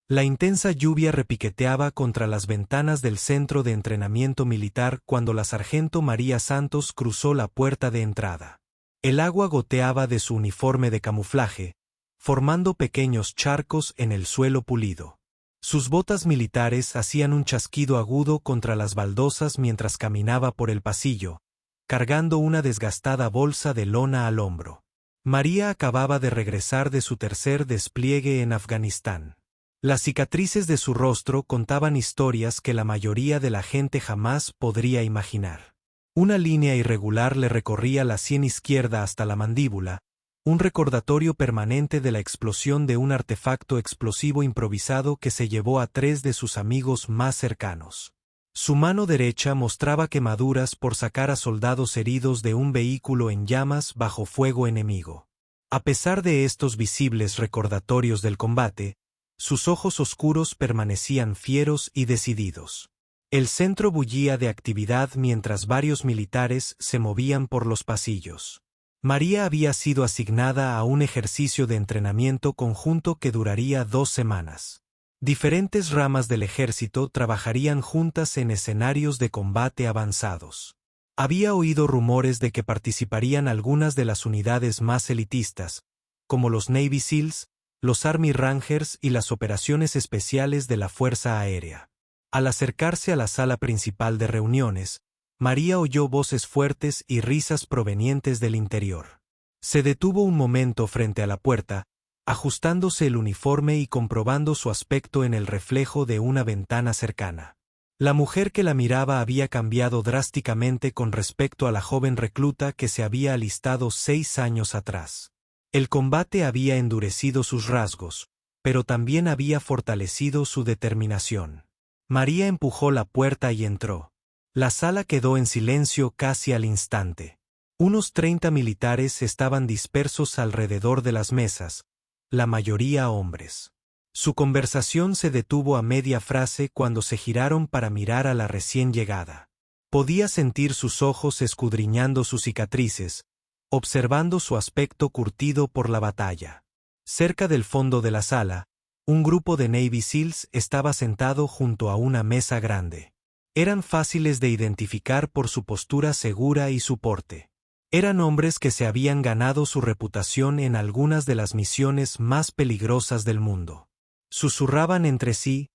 La intensa lluvia repiqueteaba contra las ventanas del centro de entrenamiento militar cuando la sargento María Santos cruzó la puerta de entrada. El agua goteaba de su uniforme de camuflaje, formando pequeños charcos en el suelo pulido. Sus botas militares hacían un chasquido agudo contra las baldosas mientras caminaba por el pasillo, cargando una desgastada bolsa de lona al hombro. María acababa de regresar de su tercer despliegue en Afganistán. Las cicatrices de su rostro contaban historias que la mayoría de la gente jamás podría imaginar. Una línea irregular le recorría la sien izquierda hasta la mandíbula, un recordatorio permanente de la explosión de un artefacto explosivo improvisado que se llevó a 3 de sus amigos más cercanos. Su mano derecha mostraba quemaduras por sacar a soldados heridos de un vehículo en llamas bajo fuego enemigo. A pesar de estos visibles recordatorios del combate, sus ojos oscuros permanecían fieros y decididos. El centro bullía de actividad mientras varios militares se movían por los pasillos. María había sido asignada a un ejercicio de entrenamiento conjunto que duraría 2 semanas. Diferentes ramas del ejército trabajarían juntas en escenarios de combate avanzados. Había oído rumores de que participarían algunas de las unidades más elitistas, como los Navy SEALs, los Army Rangers y las operaciones especiales de la Fuerza Aérea. Al acercarse a la sala principal de reuniones, María oyó voces fuertes y risas provenientes del interior. Se detuvo un momento frente a la puerta, ajustándose el uniforme y comprobando su aspecto en el reflejo de una ventana cercana. La mujer que la miraba había cambiado drásticamente con respecto a la joven recluta que se había alistado 6 años atrás. El combate había endurecido sus rasgos, pero también había fortalecido su determinación. María empujó la puerta y entró. La sala quedó en silencio casi al instante. Unos 30 militares estaban dispersos alrededor de las mesas, la mayoría hombres. Su conversación se detuvo a media frase cuando se giraron para mirar a la recién llegada. Podía sentir sus ojos escudriñando sus cicatrices, observando su aspecto curtido por la batalla. Cerca del fondo de la sala, un grupo de Navy SEALs estaba sentado junto a una mesa grande. Eran fáciles de identificar por su postura segura y su porte. Eran hombres que se habían ganado su reputación en algunas de las misiones más peligrosas del mundo. Susurraban entre sí,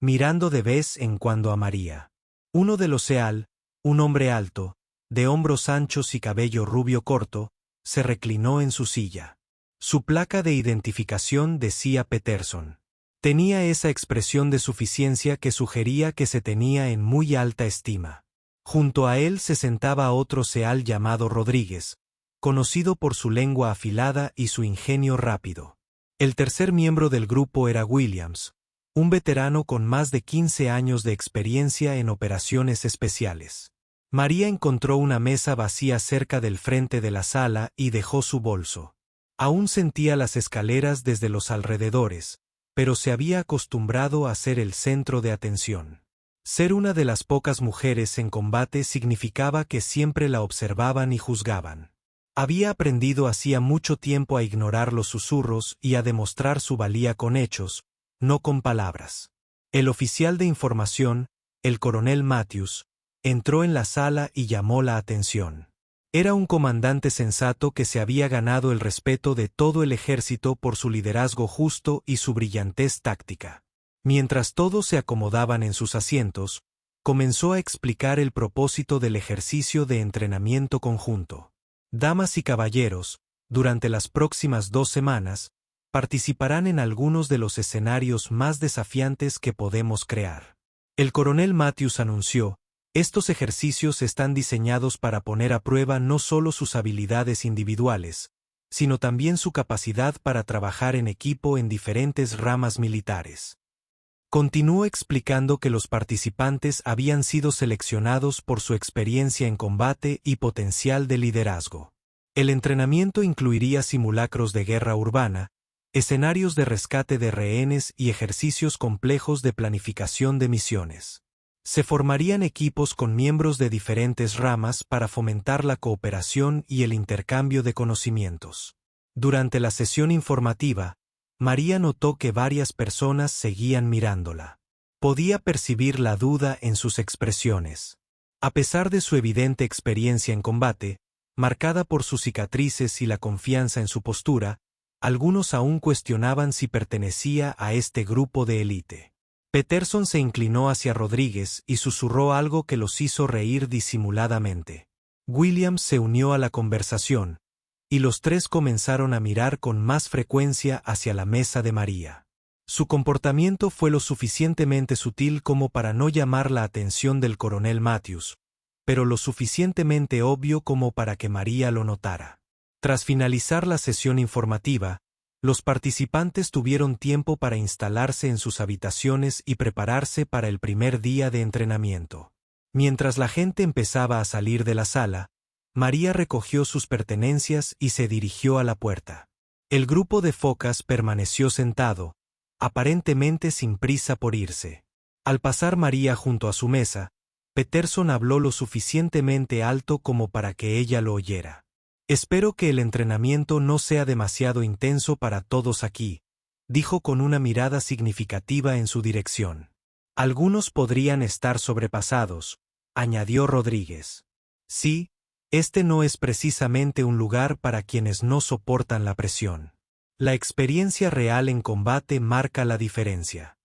mirando de vez en cuando a María. Uno de los SEAL, un hombre alto, de hombros anchos y cabello rubio corto, se reclinó en su silla. Su placa de identificación decía Peterson. Tenía esa expresión de suficiencia que sugería que se tenía en muy alta estima. Junto a él se sentaba otro SEAL llamado Rodríguez, conocido por su lengua afilada y su ingenio rápido. El tercer miembro del grupo era Williams, un veterano con más de 15 años de experiencia en operaciones especiales. María encontró una mesa vacía cerca del frente de la sala y dejó su bolso. Aún sentía las escaleras desde los alrededores, pero se había acostumbrado a ser el centro de atención. Ser una de las pocas mujeres en combate significaba que siempre la observaban y juzgaban. Había aprendido hacía mucho tiempo a ignorar los susurros y a demostrar su valía con hechos, no con palabras. El oficial de información, el coronel Matthews, entró en la sala y llamó la atención. Era un comandante sensato que se había ganado el respeto de todo el ejército por su liderazgo justo y su brillantez táctica. Mientras todos se acomodaban en sus asientos, comenzó a explicar el propósito del ejercicio de entrenamiento conjunto. Damas y caballeros, durante las próximas 2 semanas, participarán en algunos de los escenarios más desafiantes que podemos crear. El coronel Matthews anunció: estos ejercicios están diseñados para poner a prueba no solo sus habilidades individuales, sino también su capacidad para trabajar en equipo en diferentes ramas militares. Continuó explicando que los participantes habían sido seleccionados por su experiencia en combate y potencial de liderazgo. El entrenamiento incluiría simulacros de guerra urbana, escenarios de rescate de rehenes y ejercicios complejos de planificación de misiones. Se formarían equipos con miembros de diferentes ramas para fomentar la cooperación y el intercambio de conocimientos. Durante la sesión informativa, María notó que varias personas seguían mirándola. Podía percibir la duda en sus expresiones. A pesar de su evidente experiencia en combate, marcada por sus cicatrices y la confianza en su postura, algunos aún cuestionaban si pertenecía a este grupo de élite. Peterson se inclinó hacia Rodríguez y susurró algo que los hizo reír disimuladamente. Williams se unió a la conversación, y los tres comenzaron a mirar con más frecuencia hacia la mesa de María. Su comportamiento fue lo suficientemente sutil como para no llamar la atención del coronel Matthews, pero lo suficientemente obvio como para que María lo notara. Tras finalizar la sesión informativa, los participantes tuvieron tiempo para instalarse en sus habitaciones y prepararse para el primer día de entrenamiento. Mientras la gente empezaba a salir de la sala, María recogió sus pertenencias y se dirigió a la puerta. El grupo de focas permaneció sentado, aparentemente sin prisa por irse. Al pasar María junto a su mesa, Peterson habló lo suficientemente alto como para que ella lo oyera. «Espero que el entrenamiento no sea demasiado intenso para todos aquí», dijo con una mirada significativa en su dirección. «Algunos podrían estar sobrepasados», añadió Rodríguez. «Sí, este no es precisamente un lugar para quienes no soportan la presión. La experiencia real en combate marca la diferencia».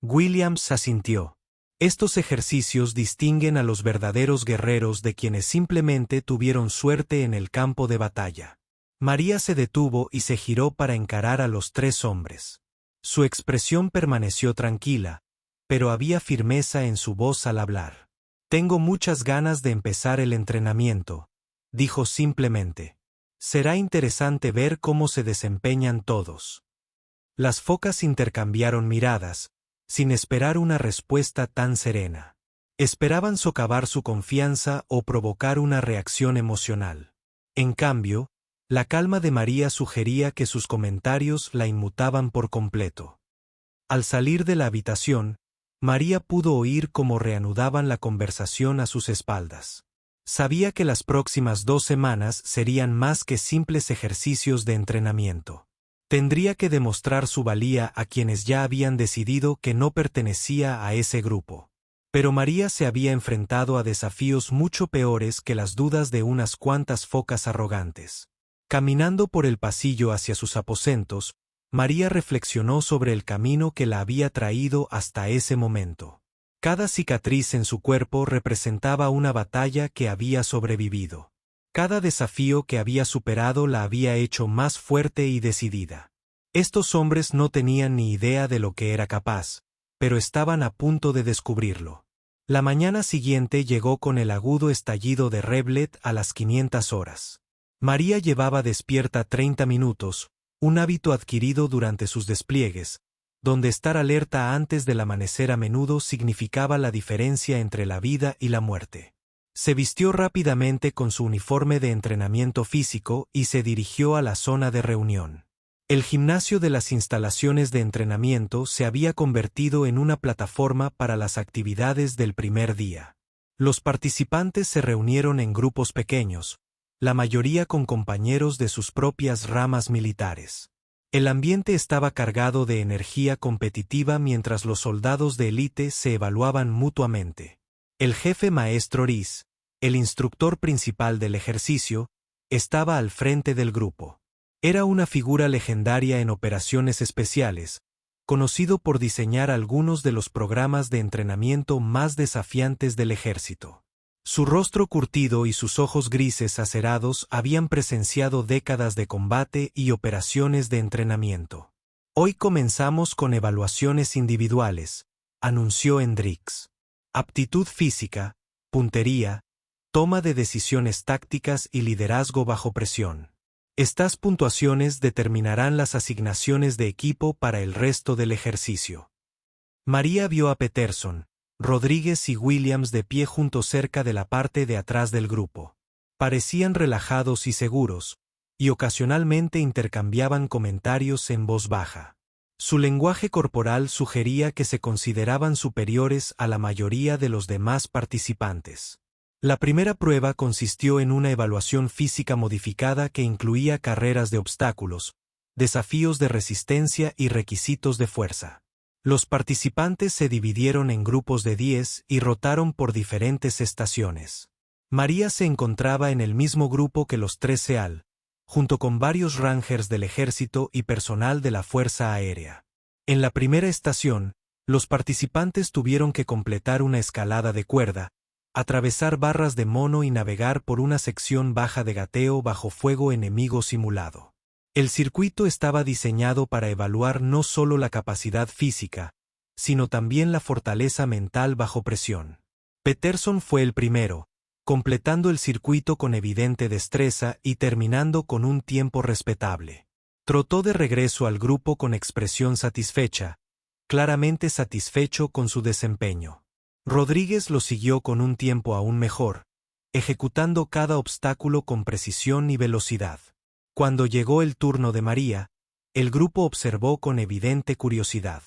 Williams asintió. Estos ejercicios distinguen a los verdaderos guerreros de quienes simplemente tuvieron suerte en el campo de batalla. María se detuvo y se giró para encarar a los tres hombres. Su expresión permaneció tranquila, pero había firmeza en su voz al hablar. «Tengo muchas ganas de empezar el entrenamiento», dijo simplemente. «Será interesante ver cómo se desempeñan todos». Las focas intercambiaron miradas, sin esperar una respuesta tan serena. Esperaban socavar su confianza o provocar una reacción emocional. En cambio, la calma de María sugería que sus comentarios la inmutaban por completo. Al salir de la habitación, María pudo oír cómo reanudaban la conversación a sus espaldas. Sabía que las próximas 2 semanas serían más que simples ejercicios de entrenamiento. Tendría que demostrar su valía a quienes ya habían decidido que no pertenecía a ese grupo. Pero María se había enfrentado a desafíos mucho peores que las dudas de unas cuantas focas arrogantes. Caminando por el pasillo hacia sus aposentos, María reflexionó sobre el camino que la había traído hasta ese momento. Cada cicatriz en su cuerpo representaba una batalla que había sobrevivido. Cada desafío que había superado la había hecho más fuerte y decidida. Estos hombres no tenían ni idea de lo que era capaz, pero estaban a punto de descubrirlo. La mañana siguiente llegó con el agudo estallido de Reblet a las 500 horas. María llevaba despierta 30 minutos, un hábito adquirido durante sus despliegues, donde estar alerta antes del amanecer a menudo significaba la diferencia entre la vida y la muerte. Se vistió rápidamente con su uniforme de entrenamiento físico y se dirigió a la zona de reunión. El gimnasio de las instalaciones de entrenamiento se había convertido en una plataforma para las actividades del primer día. Los participantes se reunieron en grupos pequeños, la mayoría con compañeros de sus propias ramas militares. El ambiente estaba cargado de energía competitiva mientras los soldados de élite se evaluaban mutuamente. El jefe maestro Rhys, el instructor principal del ejercicio, estaba al frente del grupo. Era una figura legendaria en operaciones especiales, conocido por diseñar algunos de los programas de entrenamiento más desafiantes del ejército. Su rostro curtido y sus ojos grises acerados habían presenciado décadas de combate y operaciones de entrenamiento. «Hoy comenzamos con evaluaciones individuales», anunció Hendricks. «Aptitud física, puntería, toma de decisiones tácticas y liderazgo bajo presión. Estas puntuaciones determinarán las asignaciones de equipo para el resto del ejercicio». María vio a Peterson, Rodríguez y Williams de pie juntos cerca de la parte de atrás del grupo. Parecían relajados y seguros, y ocasionalmente intercambiaban comentarios en voz baja. Su lenguaje corporal sugería que se consideraban superiores a la mayoría de los demás participantes. La primera prueba consistió en una evaluación física modificada que incluía carreras de obstáculos, desafíos de resistencia y requisitos de fuerza. Los participantes se dividieron en grupos de 10 y rotaron por diferentes estaciones. María se encontraba en el mismo grupo que los 3 SEAL, junto con varios Rangers del ejército y personal de la Fuerza Aérea. En la primera estación, los participantes tuvieron que completar una escalada de cuerda, atravesar barras de mono y navegar por una sección baja de gateo bajo fuego enemigo simulado. El circuito estaba diseñado para evaluar no solo la capacidad física, sino también la fortaleza mental bajo presión. Peterson fue el primero, completando el circuito con evidente destreza y terminando con un tiempo respetable. Trotó de regreso al grupo con expresión satisfecha, claramente satisfecho con su desempeño. Rodríguez lo siguió con un tiempo aún mejor, ejecutando cada obstáculo con precisión y velocidad. Cuando llegó el turno de María, el grupo observó con evidente curiosidad.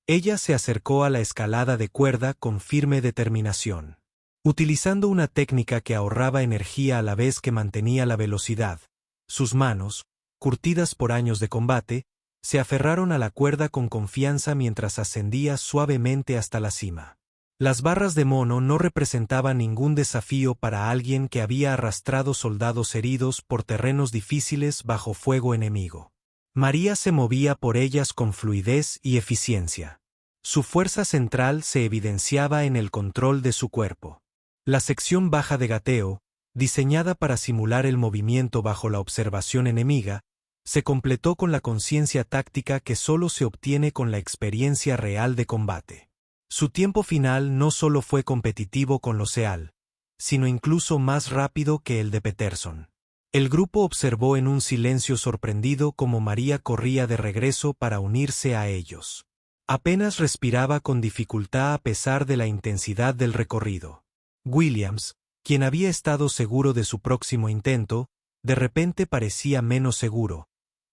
Ella se acercó a la escalada de cuerda con firme determinación. Utilizando una técnica que ahorraba energía a la vez que mantenía la velocidad, sus manos, curtidas por años de combate, se aferraron a la cuerda con confianza mientras ascendía suavemente hasta la cima. Las barras de mono no representaban ningún desafío para alguien que había arrastrado soldados heridos por terrenos difíciles bajo fuego enemigo. María se movía por ellas con fluidez y eficiencia. Su fuerza central se evidenciaba en el control de su cuerpo. La sección baja de gateo, diseñada para simular el movimiento bajo la observación enemiga, se completó con la conciencia táctica que solo se obtiene con la experiencia real de combate. Su tiempo final no solo fue competitivo con los SEAL, sino incluso más rápido que el de Peterson. El grupo observó en un silencio sorprendido cómo María corría de regreso para unirse a ellos. Apenas respiraba con dificultad a pesar de la intensidad del recorrido. Williams, quien había estado seguro de su próximo intento, de repente parecía menos seguro.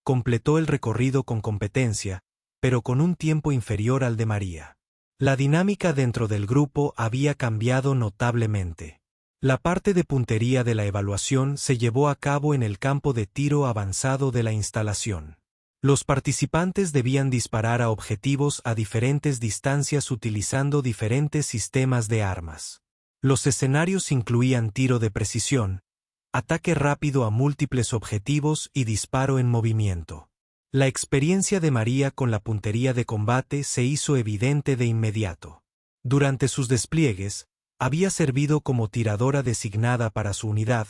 Completó el recorrido con competencia, pero con un tiempo inferior al de María. La dinámica dentro del grupo había cambiado notablemente. La parte de puntería de la evaluación se llevó a cabo en el campo de tiro avanzado de la instalación. Los participantes debían disparar a objetivos a diferentes distancias utilizando diferentes sistemas de armas. Los escenarios incluían tiro de precisión, ataque rápido a múltiples objetivos y disparo en movimiento. La experiencia de María con la puntería de combate se hizo evidente de inmediato. Durante sus despliegues, había servido como tiradora designada para su unidad,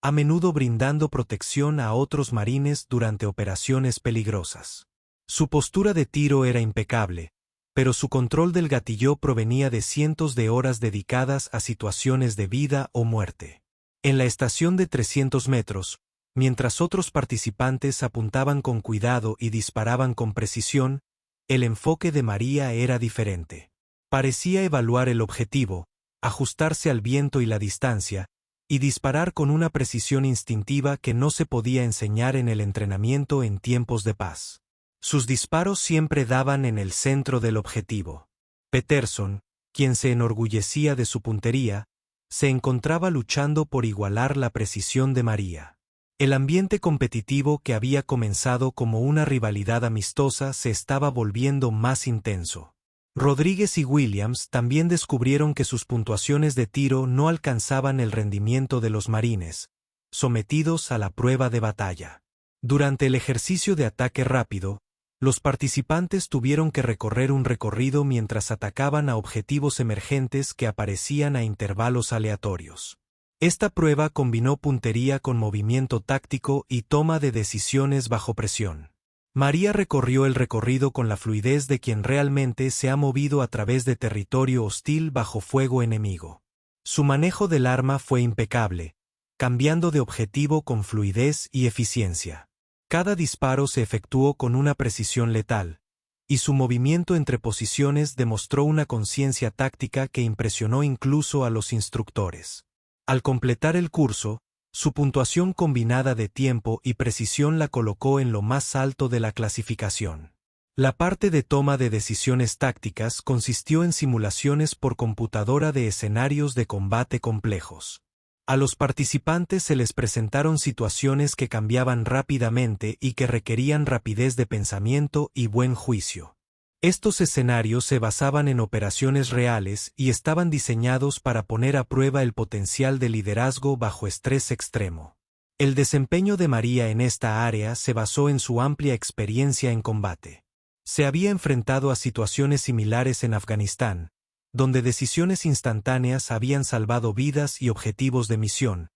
a menudo brindando protección a otros marines durante operaciones peligrosas. Su postura de tiro era impecable, pero su control del gatillo provenía de cientos de horas dedicadas a situaciones de vida o muerte. En la estación de 300 metros, mientras otros participantes apuntaban con cuidado y disparaban con precisión, el enfoque de María era diferente. Parecía evaluar el objetivo, ajustarse al viento y la distancia, y disparar con una precisión instintiva que no se podía enseñar en el entrenamiento en tiempos de paz. Sus disparos siempre daban en el centro del objetivo. Peterson, quien se enorgullecía de su puntería, se encontraba luchando por igualar la precisión de María. El ambiente competitivo que había comenzado como una rivalidad amistosa se estaba volviendo más intenso. Rodríguez y Williams también descubrieron que sus puntuaciones de tiro no alcanzaban el rendimiento de los marines, sometidos a la prueba de batalla. Durante el ejercicio de ataque rápido, los participantes tuvieron que recorrer un recorrido mientras atacaban a objetivos emergentes que aparecían a intervalos aleatorios. Esta prueba combinó puntería con movimiento táctico y toma de decisiones bajo presión. María recorrió el recorrido con la fluidez de quien realmente se ha movido a través de territorio hostil bajo fuego enemigo. Su manejo del arma fue impecable, cambiando de objetivo con fluidez y eficiencia. Cada disparo se efectuó con una precisión letal, y su movimiento entre posiciones demostró una conciencia táctica que impresionó incluso a los instructores. Al completar el curso, su puntuación combinada de tiempo y precisión la colocó en lo más alto de la clasificación. La parte de toma de decisiones tácticas consistió en simulaciones por computadora de escenarios de combate complejos. A los participantes se les presentaron situaciones que cambiaban rápidamente y que requerían rapidez de pensamiento y buen juicio. Estos escenarios se basaban en operaciones reales y estaban diseñados para poner a prueba el potencial de liderazgo bajo estrés extremo. El desempeño de María en esta área se basó en su amplia experiencia en combate. Se había enfrentado a situaciones similares en Afganistán, donde decisiones instantáneas habían salvado vidas y objetivos de misión,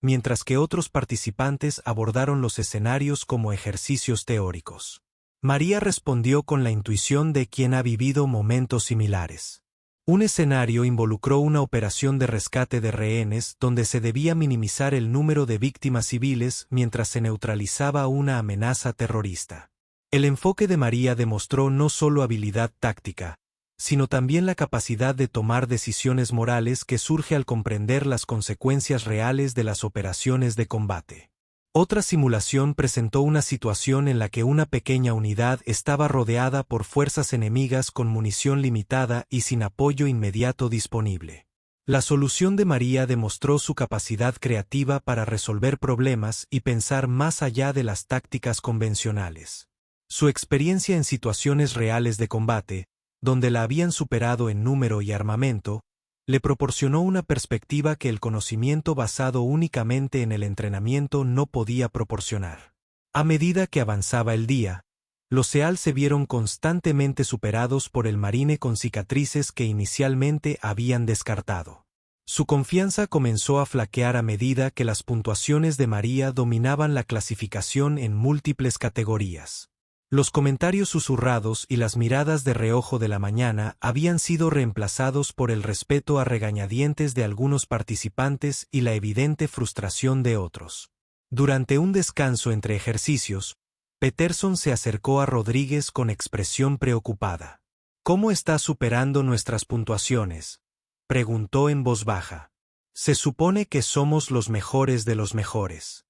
mientras que otros participantes abordaron los escenarios como ejercicios teóricos. María respondió con la intuición de quien ha vivido momentos similares. Un escenario involucró una operación de rescate de rehenes donde se debía minimizar el número de víctimas civiles mientras se neutralizaba una amenaza terrorista. El enfoque de María demostró no solo habilidad táctica, sino también la capacidad de tomar decisiones morales que surge al comprender las consecuencias reales de las operaciones de combate. Otra simulación presentó una situación en la que una pequeña unidad estaba rodeada por fuerzas enemigas con munición limitada y sin apoyo inmediato disponible. La solución de María demostró su capacidad creativa para resolver problemas y pensar más allá de las tácticas convencionales. Su experiencia en situaciones reales de combate, donde la habían superado en número y armamento, le proporcionó una perspectiva que el conocimiento basado únicamente en el entrenamiento no podía proporcionar. A medida que avanzaba el día, los SEAL se vieron constantemente superados por el marine con cicatrices que inicialmente habían descartado. Su confianza comenzó a flaquear a medida que las puntuaciones de María dominaban la clasificación en múltiples categorías. Los comentarios susurrados y las miradas de reojo de la mañana habían sido reemplazados por el respeto a regañadientes de algunos participantes y la evidente frustración de otros. Durante un descanso entre ejercicios, Peterson se acercó a Rodríguez con expresión preocupada. ¿Cómo está superando nuestras puntuaciones?, preguntó en voz baja. Se supone que somos los mejores de los mejores.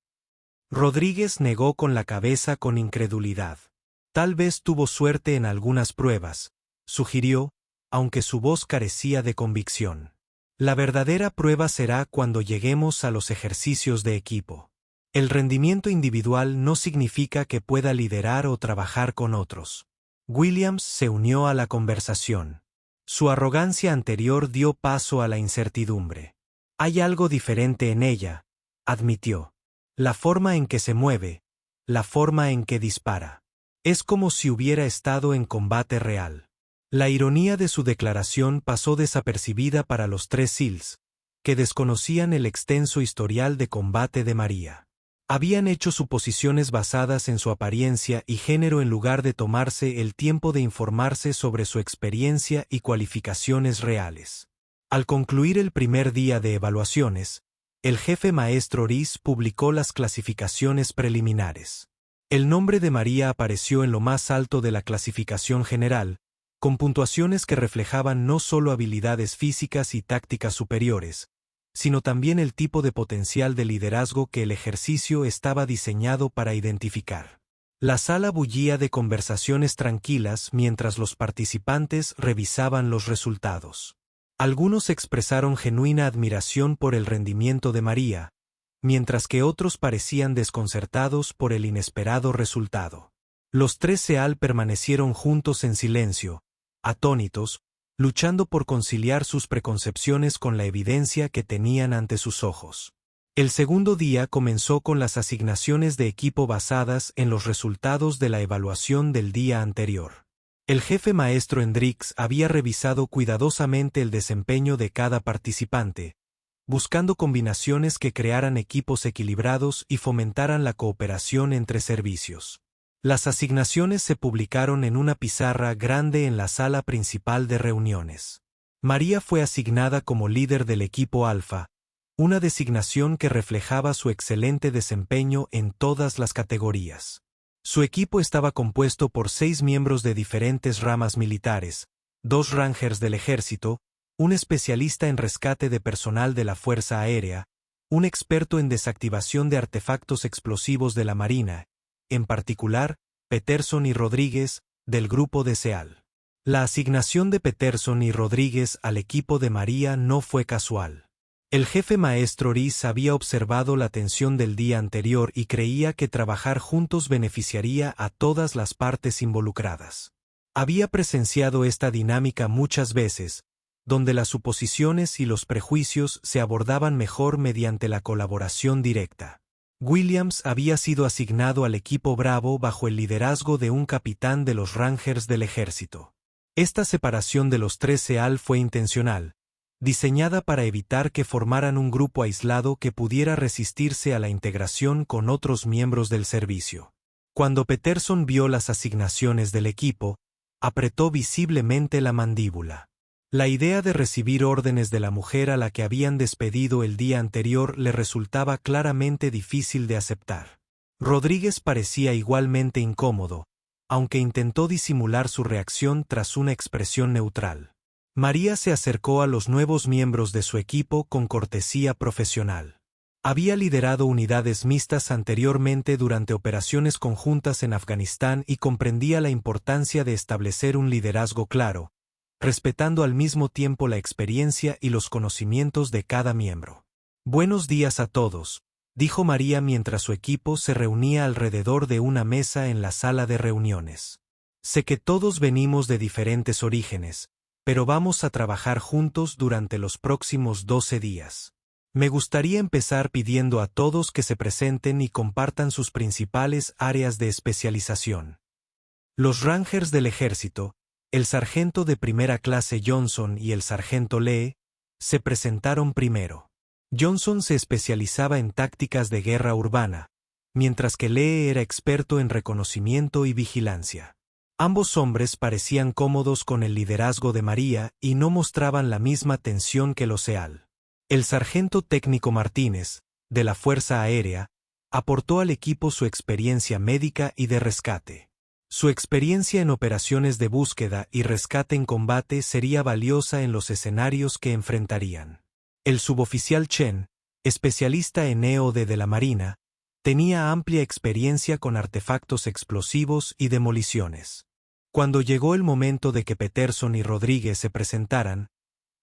Rodríguez negó con la cabeza con incredulidad. Tal vez tuvo suerte en algunas pruebas, sugirió, aunque su voz carecía de convicción. La verdadera prueba será cuando lleguemos a los ejercicios de equipo. El rendimiento individual no significa que pueda liderar o trabajar con otros. Williams se unió a la conversación. Su arrogancia anterior dio paso a la incertidumbre. Hay algo diferente en ella, admitió. La forma en que se mueve, la forma en que dispara. Es como si hubiera estado en combate real. La ironía de su declaración pasó desapercibida para los 3 SEALs, que desconocían el extenso historial de combate de María. Habían hecho suposiciones basadas en su apariencia y género en lugar de tomarse el tiempo de informarse sobre su experiencia y cualificaciones reales. Al concluir el primer día de evaluaciones, el jefe maestro Rees publicó las clasificaciones preliminares. El nombre de María apareció en lo más alto de la clasificación general, con puntuaciones que reflejaban no solo habilidades físicas y tácticas superiores, sino también el tipo de potencial de liderazgo que el ejercicio estaba diseñado para identificar. La sala bullía de conversaciones tranquilas mientras los participantes revisaban los resultados. Algunos expresaron genuina admiración por el rendimiento de María, mientras que otros parecían desconcertados por el inesperado resultado. Los 3 SEAL permanecieron juntos en silencio, atónitos, luchando por conciliar sus preconcepciones con la evidencia que tenían ante sus ojos. El segundo día comenzó con las asignaciones de equipo basadas en los resultados de la evaluación del día anterior. El jefe maestro Hendricks había revisado cuidadosamente el desempeño de cada participante, buscando combinaciones que crearan equipos equilibrados y fomentaran la cooperación entre servicios. Las asignaciones se publicaron en una pizarra grande en la sala principal de reuniones. María fue asignada como líder del equipo Alfa, una designación que reflejaba su excelente desempeño en todas las categorías. Su equipo estaba compuesto por 6 miembros de diferentes ramas militares, 2 Rangers del ejército, un especialista en rescate de personal de la Fuerza Aérea, un experto en desactivación de artefactos explosivos de la Marina, en particular, Peterson y Rodríguez, del grupo de SEAL. La asignación de Peterson y Rodríguez al equipo de María no fue casual. El jefe maestro Rhys había observado la tensión del día anterior y creía que trabajar juntos beneficiaría a todas las partes involucradas. Había presenciado esta dinámica muchas veces, donde las suposiciones y los prejuicios se abordaban mejor mediante la colaboración directa. Williams había sido asignado al equipo Bravo bajo el liderazgo de un capitán de los Rangers del ejército. Esta separación de los 13 AL fue intencional, diseñada para evitar que formaran un grupo aislado que pudiera resistirse a la integración con otros miembros del servicio. Cuando Peterson vio las asignaciones del equipo, apretó visiblemente la mandíbula. La idea de recibir órdenes de la mujer a la que habían despedido el día anterior le resultaba claramente difícil de aceptar. Rodríguez parecía igualmente incómodo, aunque intentó disimular su reacción tras una expresión neutral. María se acercó a los nuevos miembros de su equipo con cortesía profesional. Había liderado unidades mixtas anteriormente durante operaciones conjuntas en Afganistán y comprendía la importancia de establecer un liderazgo claro, respetando al mismo tiempo la experiencia y los conocimientos de cada miembro. «Buenos días a todos», dijo María mientras su equipo se reunía alrededor de una mesa en la sala de reuniones. «Sé que todos venimos de diferentes orígenes, pero vamos a trabajar juntos durante los próximos 12 días. Me gustaría empezar pidiendo a todos que se presenten y compartan sus principales áreas de especialización». Los Rangers del ejército, el sargento de primera clase Johnson y el sargento Lee, se presentaron primero. Johnson se especializaba en tácticas de guerra urbana, mientras que Lee era experto en reconocimiento y vigilancia. Ambos hombres parecían cómodos con el liderazgo de María y no mostraban la misma tensión que los EAL. El sargento técnico Martínez, de la Fuerza Aérea, aportó al equipo su experiencia médica y de rescate. Su experiencia en operaciones de búsqueda y rescate en combate sería valiosa en los escenarios que enfrentarían. El suboficial Chen, especialista en EOD de la Marina, tenía amplia experiencia con artefactos explosivos y demoliciones. Cuando llegó el momento de que Peterson y Rodríguez se presentaran,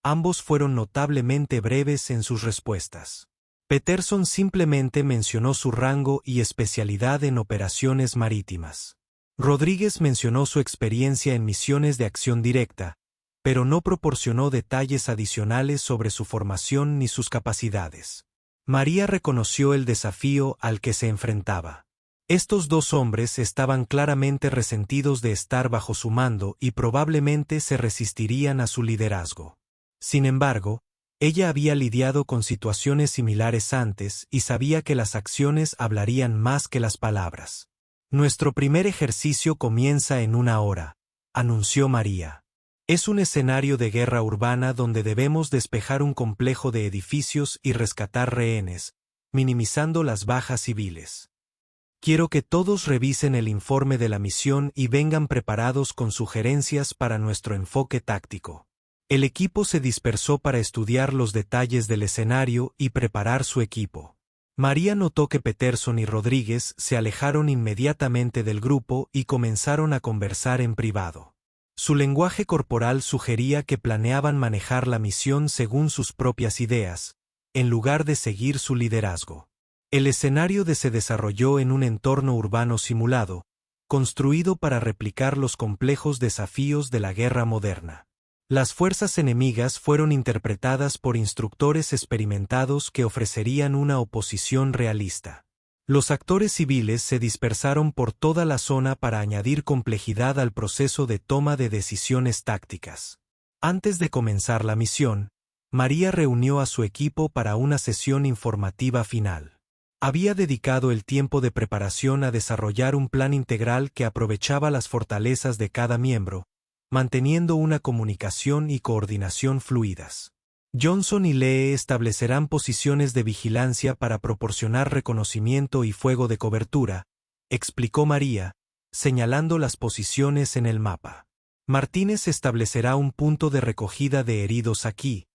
ambos fueron notablemente breves en sus respuestas. Peterson simplemente mencionó su rango y especialidad en operaciones marítimas. Rodríguez mencionó su experiencia en misiones de acción directa, pero no proporcionó detalles adicionales sobre su formación ni sus capacidades. María reconoció el desafío al que se enfrentaba. Estos dos hombres estaban claramente resentidos de estar bajo su mando y probablemente se resistirían a su liderazgo. Sin embargo, ella había lidiado con situaciones similares antes y sabía que las acciones hablarían más que las palabras. «Nuestro primer ejercicio comienza en 1 hora», anunció María. «Es un escenario de guerra urbana donde debemos despejar un complejo de edificios y rescatar rehenes, minimizando las bajas civiles. Quiero que todos revisen el informe de la misión y vengan preparados con sugerencias para nuestro enfoque táctico». El equipo se dispersó para estudiar los detalles del escenario y preparar su equipo. María notó que Peterson y Rodríguez se alejaron inmediatamente del grupo y comenzaron a conversar en privado. Su lenguaje corporal sugería que planeaban manejar la misión según sus propias ideas, en lugar de seguir su liderazgo. El escenario se desarrolló en un entorno urbano simulado, construido para replicar los complejos desafíos de la guerra moderna. Las fuerzas enemigas fueron interpretadas por instructores experimentados que ofrecerían una oposición realista. Los actores civiles se dispersaron por toda la zona para añadir complejidad al proceso de toma de decisiones tácticas. Antes de comenzar la misión, María reunió a su equipo para una sesión informativa final. Había dedicado el tiempo de preparación a desarrollar un plan integral que aprovechaba las fortalezas de cada miembro, manteniendo una comunicación y coordinación fluidas. Johnson y Lee establecerán posiciones de vigilancia para proporcionar reconocimiento y fuego de cobertura, explicó María, señalando las posiciones en el mapa. Martínez establecerá un punto de recogida de heridos aquí,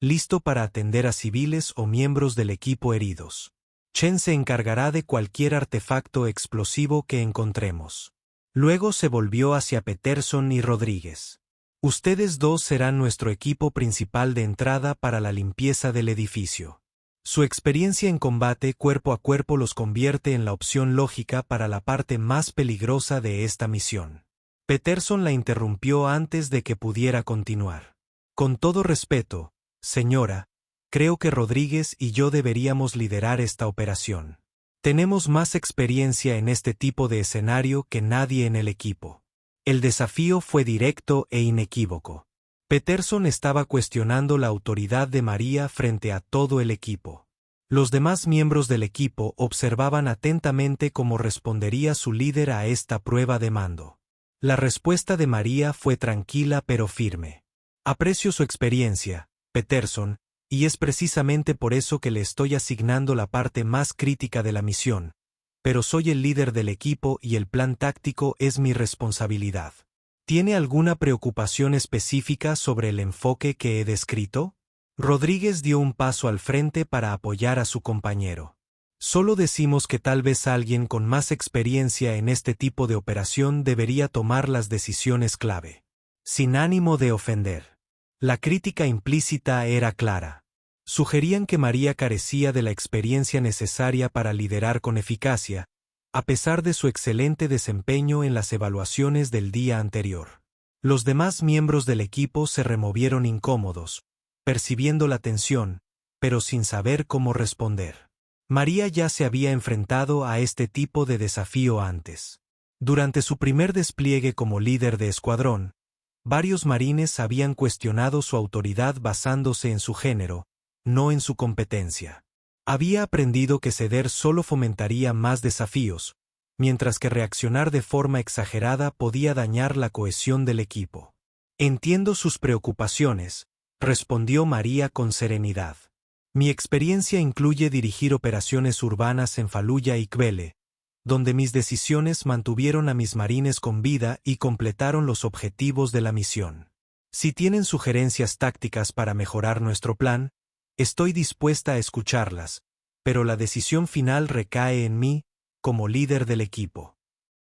listo para atender a civiles o miembros del equipo heridos. Chen se encargará de cualquier artefacto explosivo que encontremos. Luego se volvió hacia Peterson y Rodríguez. Ustedes dos serán nuestro equipo principal de entrada para la limpieza del edificio. Su experiencia en combate cuerpo a cuerpo los convierte en la opción lógica para la parte más peligrosa de esta misión. Peterson la interrumpió antes de que pudiera continuar. Con todo respeto, señora, creo que Rodríguez y yo deberíamos liderar esta operación. Tenemos más experiencia en este tipo de escenario que nadie en el equipo. El desafío fue directo e inequívoco. Peterson estaba cuestionando la autoridad de María frente a todo el equipo. Los demás miembros del equipo observaban atentamente cómo respondería su líder a esta prueba de mando. La respuesta de María fue tranquila pero firme. Aprecio su experiencia, Peterson, y es precisamente por eso que le estoy asignando la parte más crítica de la misión, pero soy el líder del equipo y el plan táctico es mi responsabilidad. ¿Tiene alguna preocupación específica sobre el enfoque que he descrito? Rodríguez dio un paso al frente para apoyar a su compañero. Solo decimos que tal vez alguien con más experiencia en este tipo de operación debería tomar las decisiones clave. Sin ánimo de ofender. La crítica implícita era clara. Sugerían que María carecía de la experiencia necesaria para liderar con eficacia, a pesar de su excelente desempeño en las evaluaciones del día anterior. Los demás miembros del equipo se removieron incómodos, percibiendo la tensión, pero sin saber cómo responder. María ya se había enfrentado a este tipo de desafío antes. Durante su primer despliegue como líder de escuadrón, varios marines habían cuestionado su autoridad basándose en su género, no en su competencia. Había aprendido que ceder solo fomentaría más desafíos, mientras que reaccionar de forma exagerada podía dañar la cohesión del equipo. Entiendo sus preocupaciones, respondió María con serenidad. Mi experiencia incluye dirigir operaciones urbanas en Faluya y Kbele, donde mis decisiones mantuvieron a mis marines con vida y completaron los objetivos de la misión. Si tienen sugerencias tácticas para mejorar nuestro plan, estoy dispuesta a escucharlas, pero la decisión final recae en mí, como líder del equipo.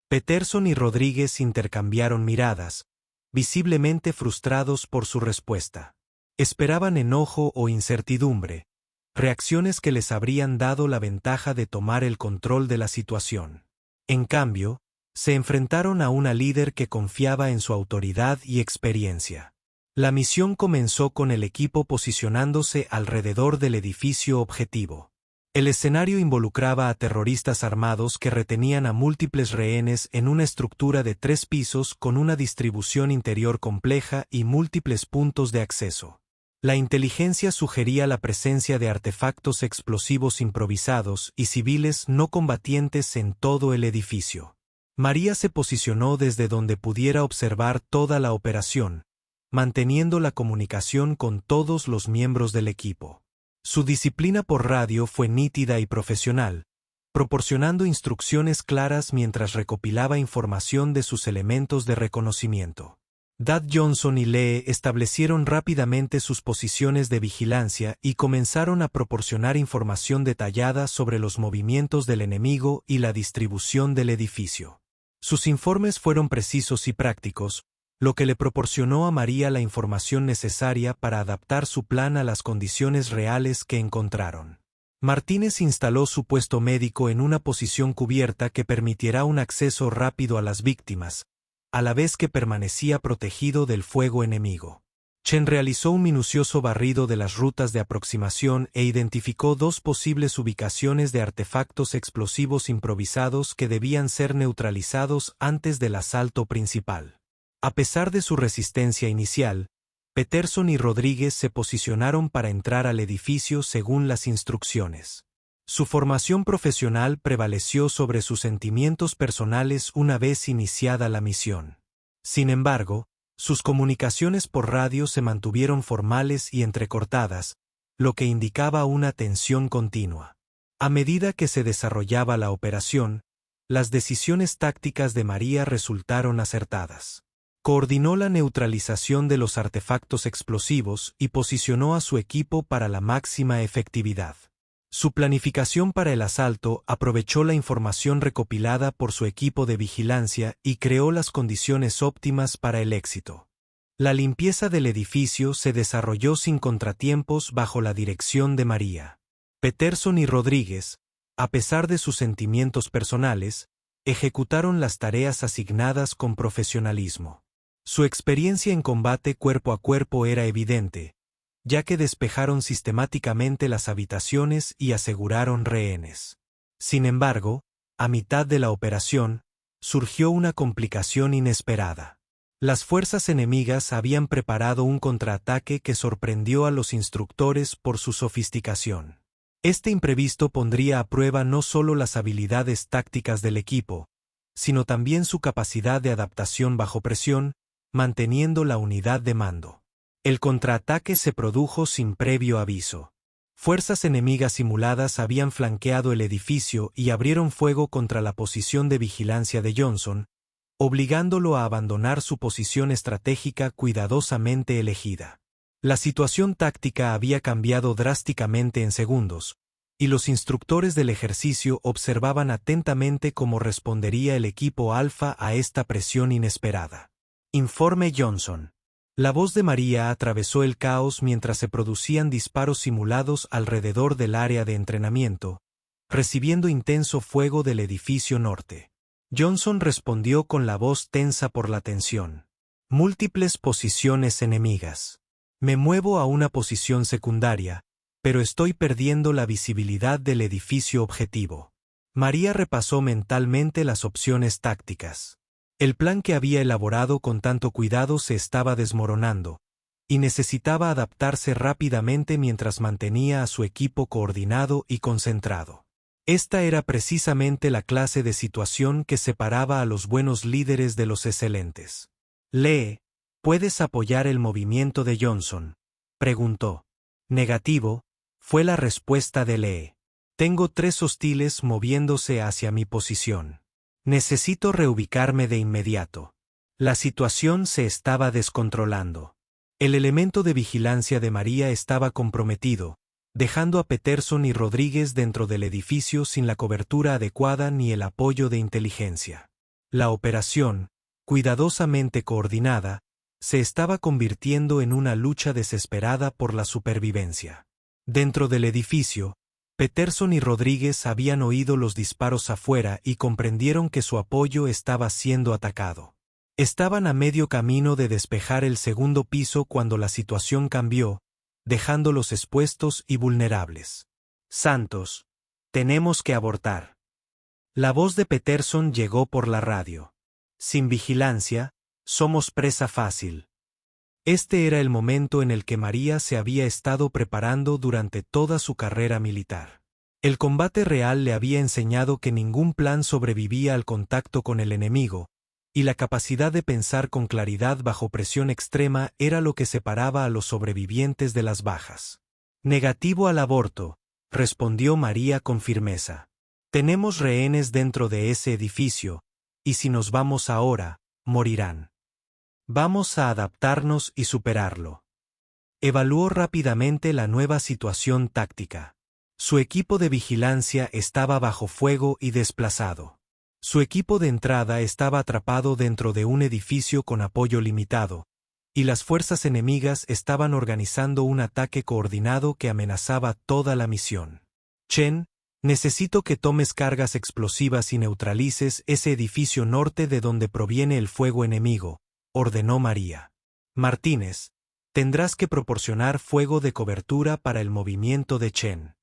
Peterson y Rodríguez intercambiaron miradas, visiblemente frustrados por su respuesta. Esperaban enojo o incertidumbre, reacciones que les habrían dado la ventaja de tomar el control de la situación. En cambio, se enfrentaron a una líder que confiaba en su autoridad y experiencia. La misión comenzó con el equipo posicionándose alrededor del edificio objetivo. El escenario involucraba a terroristas armados que retenían a múltiples rehenes en una estructura de 3 pisos con una distribución interior compleja y múltiples puntos de acceso. La inteligencia sugería la presencia de artefactos explosivos improvisados y civiles no combatientes en todo el edificio. María se posicionó desde donde pudiera observar toda la operación, manteniendo la comunicación con todos los miembros del equipo. Su disciplina por radio fue nítida y profesional, proporcionando instrucciones claras mientras recopilaba información de sus elementos de reconocimiento. Dad Johnson y Lee establecieron rápidamente sus posiciones de vigilancia y comenzaron a proporcionar información detallada sobre los movimientos del enemigo y la distribución del edificio. Sus informes fueron precisos y prácticos, lo que le proporcionó a María la información necesaria para adaptar su plan a las condiciones reales que encontraron. Martínez instaló su puesto médico en una posición cubierta que permitirá un acceso rápido a las víctimas, a la vez que permanecía protegido del fuego enemigo. Chen realizó un minucioso barrido de las rutas de aproximación e identificó 2 posibles ubicaciones de artefactos explosivos improvisados que debían ser neutralizados antes del asalto principal. A pesar de su resistencia inicial, Peterson y Rodríguez se posicionaron para entrar al edificio según las instrucciones. Su formación profesional prevaleció sobre sus sentimientos personales una vez iniciada la misión. Sin embargo, sus comunicaciones por radio se mantuvieron formales y entrecortadas, lo que indicaba una tensión continua. A medida que se desarrollaba la operación, las decisiones tácticas de María resultaron acertadas. Coordinó la neutralización de los artefactos explosivos y posicionó a su equipo para la máxima efectividad. Su planificación para el asalto aprovechó la información recopilada por su equipo de vigilancia y creó las condiciones óptimas para el éxito. La limpieza del edificio se desarrolló sin contratiempos bajo la dirección de María. Peterson y Rodríguez, a pesar de sus sentimientos personales, ejecutaron las tareas asignadas con profesionalismo. Su experiencia en combate cuerpo a cuerpo era evidente, ya que despejaron sistemáticamente las habitaciones y aseguraron rehenes. Sin embargo, a mitad de la operación, surgió una complicación inesperada. Las fuerzas enemigas habían preparado un contraataque que sorprendió a los instructores por su sofisticación. Este imprevisto pondría a prueba no solo las habilidades tácticas del equipo, sino también su capacidad de adaptación bajo presión, manteniendo la unidad de mando. El contraataque se produjo sin previo aviso. Fuerzas enemigas simuladas habían flanqueado el edificio y abrieron fuego contra la posición de vigilancia de Johnson, obligándolo a abandonar su posición estratégica cuidadosamente elegida. La situación táctica había cambiado drásticamente en segundos, y los instructores del ejercicio observaban atentamente cómo respondería el equipo Alfa a esta presión inesperada. Informe Johnson. La voz de María atravesó el caos mientras se producían disparos simulados alrededor del área de entrenamiento, recibiendo intenso fuego del edificio norte. Johnson respondió con la voz tensa por la tensión. Múltiples posiciones enemigas. Me muevo a una posición secundaria, pero estoy perdiendo la visibilidad del edificio objetivo. María repasó mentalmente las opciones tácticas. El plan que había elaborado con tanto cuidado se estaba desmoronando, y necesitaba adaptarse rápidamente mientras mantenía a su equipo coordinado y concentrado. Esta era precisamente la clase de situación que separaba a los buenos líderes de los excelentes. Lee, ¿puedes apoyar el movimiento de Johnson?, preguntó. Negativo, fue la respuesta de Lee. Tengo 3 hostiles moviéndose hacia mi posición. Necesito reubicarme de inmediato. La situación se estaba descontrolando. El elemento de vigilancia de María estaba comprometido, dejando a Peterson y Rodríguez dentro del edificio sin la cobertura adecuada ni el apoyo de inteligencia. La operación, cuidadosamente coordinada, se estaba convirtiendo en una lucha desesperada por la supervivencia. Dentro del edificio, Peterson y Rodríguez habían oído los disparos afuera y comprendieron que su apoyo estaba siendo atacado. Estaban a medio camino de despejar el segundo piso cuando la situación cambió, dejándolos expuestos y vulnerables. Santos, tenemos que abortar. La voz de Peterson llegó por la radio. Sin vigilancia, somos presa fácil. Este era el momento en el que María se había estado preparando durante toda su carrera militar. El combate real le había enseñado que ningún plan sobrevivía al contacto con el enemigo, y la capacidad de pensar con claridad bajo presión extrema era lo que separaba a los sobrevivientes de las bajas. Negativo al aborto, respondió María con firmeza. Tenemos rehenes dentro de ese edificio, y si nos vamos ahora, morirán. Vamos a adaptarnos y superarlo. Evaluó rápidamente la nueva situación táctica. Su equipo de vigilancia estaba bajo fuego y desplazado. Su equipo de entrada estaba atrapado dentro de un edificio con apoyo limitado, y las fuerzas enemigas estaban organizando un ataque coordinado que amenazaba toda la misión. Chen, necesito que tomes cargas explosivas y neutralices ese edificio norte de donde proviene el fuego enemigo, ordenó María. Martínez, tendrás que proporcionar fuego de cobertura para el movimiento de Chen.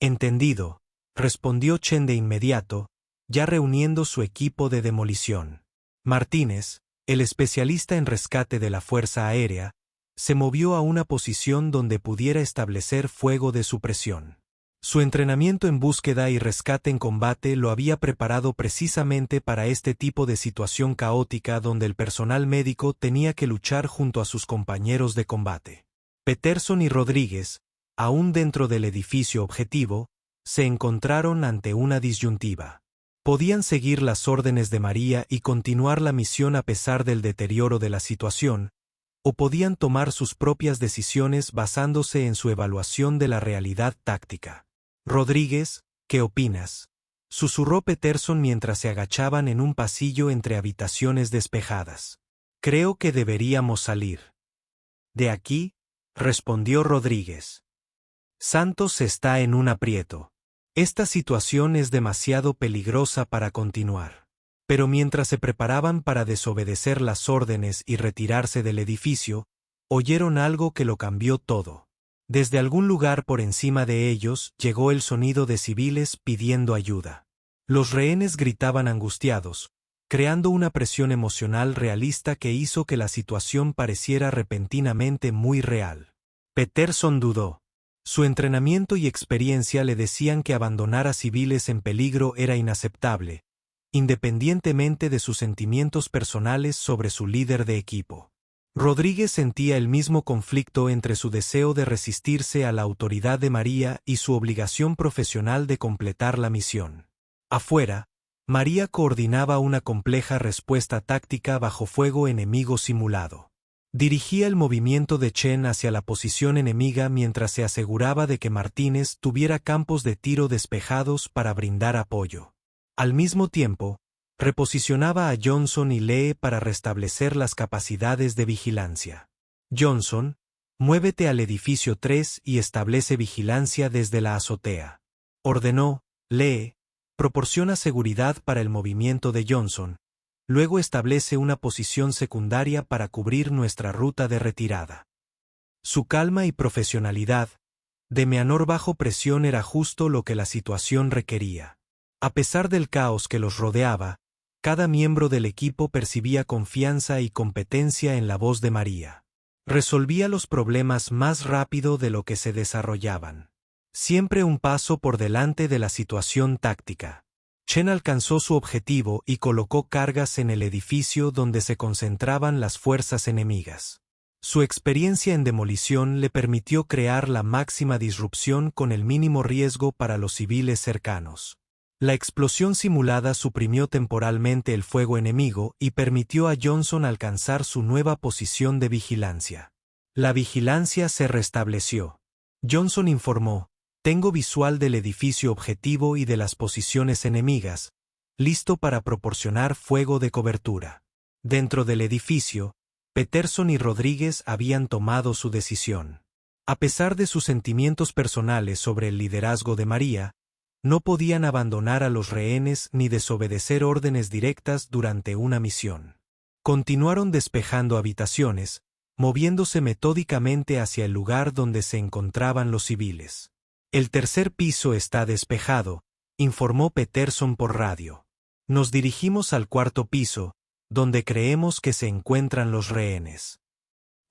Entendido, respondió Chen de inmediato, ya reuniendo su equipo de demolición. Martínez, el especialista en rescate de la Fuerza Aérea, se movió a una posición donde pudiera establecer fuego de supresión. Su entrenamiento en búsqueda y rescate en combate lo había preparado precisamente para este tipo de situación caótica donde el personal médico tenía que luchar junto a sus compañeros de combate. Peterson y Rodríguez, aún dentro del edificio objetivo, se encontraron ante una disyuntiva. Podían seguir las órdenes de María y continuar la misión a pesar del deterioro de la situación, o podían tomar sus propias decisiones basándose en su evaluación de la realidad táctica. Rodríguez, ¿qué opinas?, susurró Peterson mientras se agachaban en un pasillo entre habitaciones despejadas. Creo que deberíamos salir de aquí, respondió Rodríguez. Santos está en un aprieto. Esta situación es demasiado peligrosa para continuar. Pero mientras se preparaban para desobedecer las órdenes y retirarse del edificio, oyeron algo que lo cambió todo. Desde algún lugar por encima de ellos llegó el sonido de civiles pidiendo ayuda. Los rehenes gritaban angustiados, creando una presión emocional realista que hizo que la situación pareciera repentinamente muy real. Peterson dudó. Su entrenamiento y experiencia le decían que abandonar a civiles en peligro era inaceptable, independientemente de sus sentimientos personales sobre su líder de equipo. Rodríguez sentía el mismo conflicto entre su deseo de resistirse a la autoridad de María y su obligación profesional de completar la misión. Afuera, María coordinaba una compleja respuesta táctica bajo fuego enemigo simulado. Dirigía el movimiento de Chen hacia la posición enemiga mientras se aseguraba de que Martínez tuviera campos de tiro despejados para brindar apoyo. Al mismo tiempo, reposicionaba a Johnson y Lee para restablecer las capacidades de vigilancia. Johnson, muévete al edificio 3 y establece vigilancia desde la azotea. Ordenó. Lee, proporciona seguridad para el movimiento de Johnson. Luego establece una posición secundaria para cubrir nuestra ruta de retirada. Su calma y profesionalidad, de menor bajo presión, era justo lo que la situación requería. A pesar del caos que los rodeaba, cada miembro del equipo percibía confianza y competencia en la voz de María. Resolvía los problemas más rápido de lo que se desarrollaban. Siempre un paso por delante de la situación táctica. Chen alcanzó su objetivo y colocó cargas en el edificio donde se concentraban las fuerzas enemigas. Su experiencia en demolición le permitió crear la máxima disrupción con el mínimo riesgo para los civiles cercanos. La explosión simulada suprimió temporalmente el fuego enemigo y permitió a Johnson alcanzar su nueva posición de vigilancia. La vigilancia se restableció. Johnson informó: tengo visual del edificio objetivo y de las posiciones enemigas, listo para proporcionar fuego de cobertura. Dentro del edificio, Peterson y Rodríguez habían tomado su decisión. A pesar de sus sentimientos personales sobre el liderazgo de María, no podían abandonar a los rehenes ni desobedecer órdenes directas durante una misión. Continuaron despejando habitaciones, moviéndose metódicamente hacia el lugar donde se encontraban los civiles. El tercer piso está despejado, informó Peterson por radio. Nos dirigimos al cuarto piso, donde creemos que se encuentran los rehenes.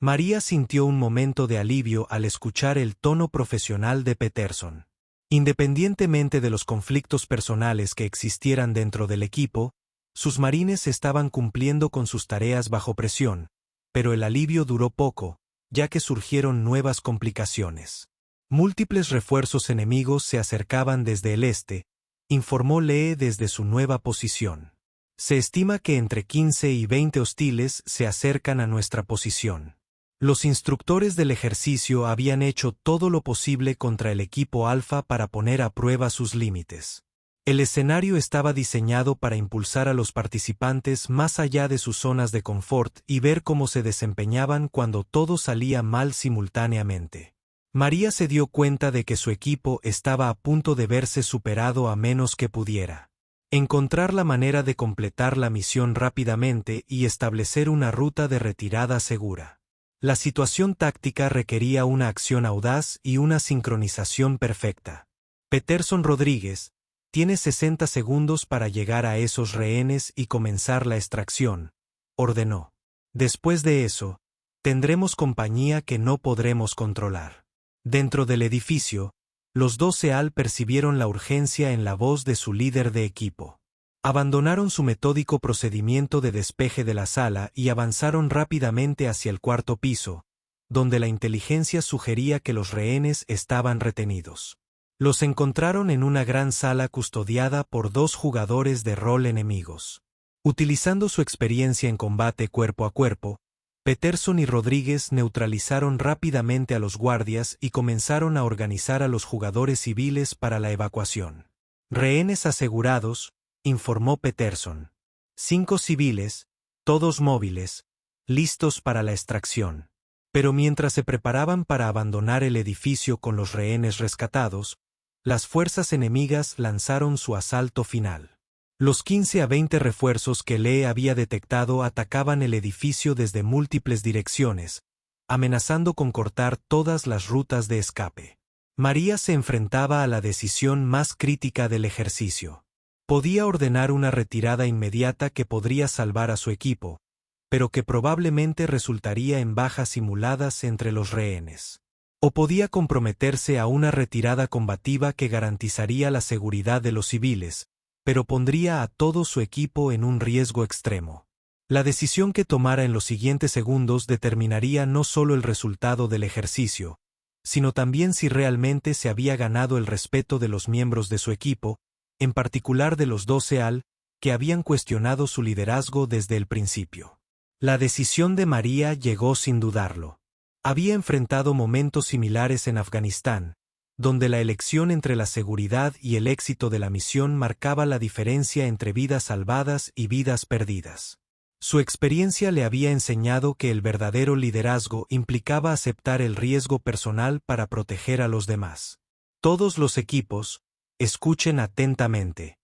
María sintió un momento de alivio al escuchar el tono profesional de Peterson. Independientemente de los conflictos personales que existieran dentro del equipo, sus marines estaban cumpliendo con sus tareas bajo presión, pero el alivio duró poco, ya que surgieron nuevas complicaciones. Múltiples refuerzos enemigos se acercaban desde el este, informó Lee desde su nueva posición. Se estima que entre 15 y 20 hostiles se acercan a nuestra posición. Los instructores del ejercicio habían hecho todo lo posible contra el equipo Alfa para poner a prueba sus límites. El escenario estaba diseñado para impulsar a los participantes más allá de sus zonas de confort y ver cómo se desempeñaban cuando todo salía mal simultáneamente. María se dio cuenta de que su equipo estaba a punto de verse superado a menos que pudiera encontrar la manera de completar la misión rápidamente y establecer una ruta de retirada segura. La situación táctica requería una acción audaz y una sincronización perfecta. Peterson Rodríguez, tienes 60 segundos para llegar a esos rehenes y comenzar la extracción, ordenó. Después de eso, tendremos compañía que no podremos controlar. Dentro del edificio, los 12 AL percibieron la urgencia en la voz de su líder de equipo. Abandonaron su metódico procedimiento de despeje de la sala y avanzaron rápidamente hacia el cuarto piso, donde la inteligencia sugería que los rehenes estaban retenidos. Los encontraron en una gran sala custodiada por 2 jugadores de rol enemigos. Utilizando su experiencia en combate cuerpo a cuerpo, Peterson y Rodríguez neutralizaron rápidamente a los guardias y comenzaron a organizar a los jugadores civiles para la evacuación. Rehenes asegurados, informó Peterson. 5 civiles, todos móviles, listos para la extracción. Pero mientras se preparaban para abandonar el edificio con los rehenes rescatados, las fuerzas enemigas lanzaron su asalto final. Los 15 a 20 refuerzos que Lee había detectado atacaban el edificio desde múltiples direcciones, amenazando con cortar todas las rutas de escape. María se enfrentaba a la decisión más crítica del ejercicio. Podía ordenar una retirada inmediata que podría salvar a su equipo, pero que probablemente resultaría en bajas simuladas entre los rehenes. O podía comprometerse a una retirada combativa que garantizaría la seguridad de los civiles, pero pondría a todo su equipo en un riesgo extremo. La decisión que tomara en los siguientes segundos determinaría no solo el resultado del ejercicio, sino también si realmente se había ganado el respeto de los miembros de su equipo, en particular de los 12 al, que habían cuestionado su liderazgo desde el principio. La decisión de María llegó sin dudarlo. Había enfrentado momentos similares en Afganistán, donde la elección entre la seguridad y el éxito de la misión marcaba la diferencia entre vidas salvadas y vidas perdidas. Su experiencia le había enseñado que el verdadero liderazgo implicaba aceptar el riesgo personal para proteger a los demás. Todos los equipos, escuchen atentamente.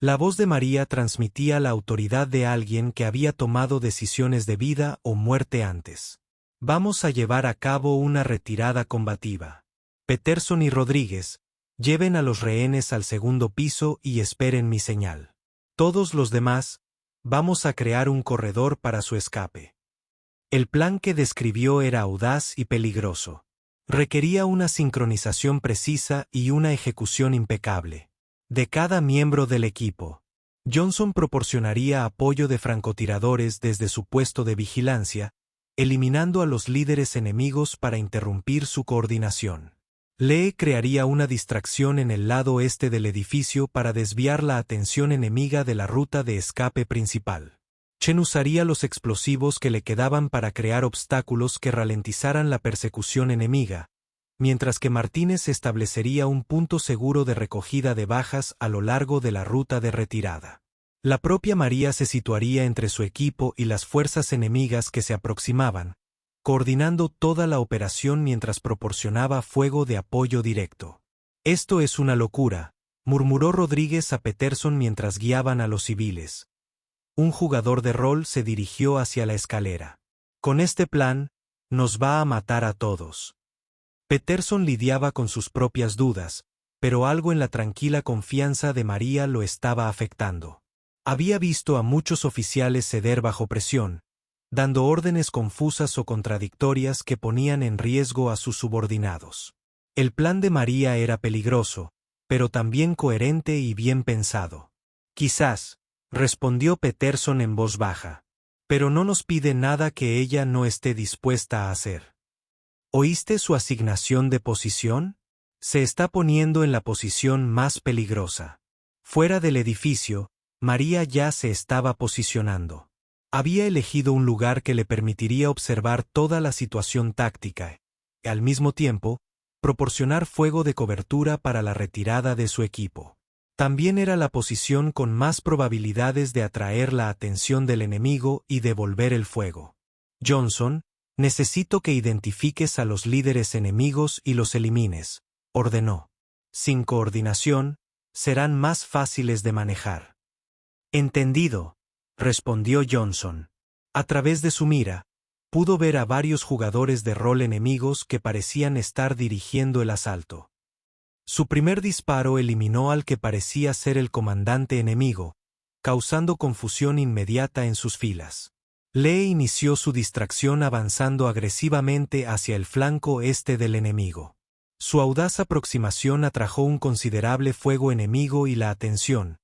La voz de María transmitía la autoridad de alguien que había tomado decisiones de vida o muerte antes. Vamos a llevar a cabo una retirada combativa. Peterson y Rodríguez, lleven a los rehenes al segundo piso y esperen mi señal. Todos los demás, vamos a crear un corredor para su escape. El plan que describió era audaz y peligroso. Requería una sincronización precisa y una ejecución impecable de cada miembro del equipo. Johnson proporcionaría apoyo de francotiradores desde su puesto de vigilancia, eliminando a los líderes enemigos para interrumpir su coordinación. Lee crearía una distracción en el lado este del edificio para desviar la atención enemiga de la ruta de escape principal. Chen usaría los explosivos que le quedaban para crear obstáculos que ralentizaran la persecución enemiga, mientras que Martínez establecería un punto seguro de recogida de bajas a lo largo de la ruta de retirada. La propia María se situaría entre su equipo y las fuerzas enemigas que se aproximaban, coordinando toda la operación mientras proporcionaba fuego de apoyo directo. Esto es una locura, murmuró Rodríguez a Peterson mientras guiaban a los civiles. Un jugador de rol se dirigió hacia la escalera. Con este plan, nos va a matar a todos. Peterson lidiaba con sus propias dudas, pero algo en la tranquila confianza de María lo estaba afectando. Había visto a muchos oficiales ceder bajo presión, dando órdenes confusas o contradictorias que ponían en riesgo a sus subordinados. El plan de María era peligroso, pero también coherente y bien pensado. Quizás, respondió Peterson en voz baja, pero no nos pide nada que ella no esté dispuesta a hacer. ¿Oíste su asignación de posición? Se está poniendo en la posición más peligrosa. Fuera del edificio, María ya se estaba posicionando. Había elegido un lugar que le permitiría observar toda la situación táctica y, al mismo tiempo, proporcionar fuego de cobertura para la retirada de su equipo. También era la posición con más probabilidades de atraer la atención del enemigo y devolver el fuego. Johnson, necesito que identifiques a los líderes enemigos y los elimines, ordenó. Sin coordinación, serán más fáciles de manejar. Entendido, respondió Johnson. A través de su mira, pudo ver a varios jugadores de rol enemigos que parecían estar dirigiendo el asalto. Su primer disparo eliminó al que parecía ser el comandante enemigo, causando confusión inmediata en sus filas. Lee inició su distracción avanzando agresivamente hacia el flanco este del enemigo. Su audaz aproximación atrajo un considerable fuego enemigo y la atención,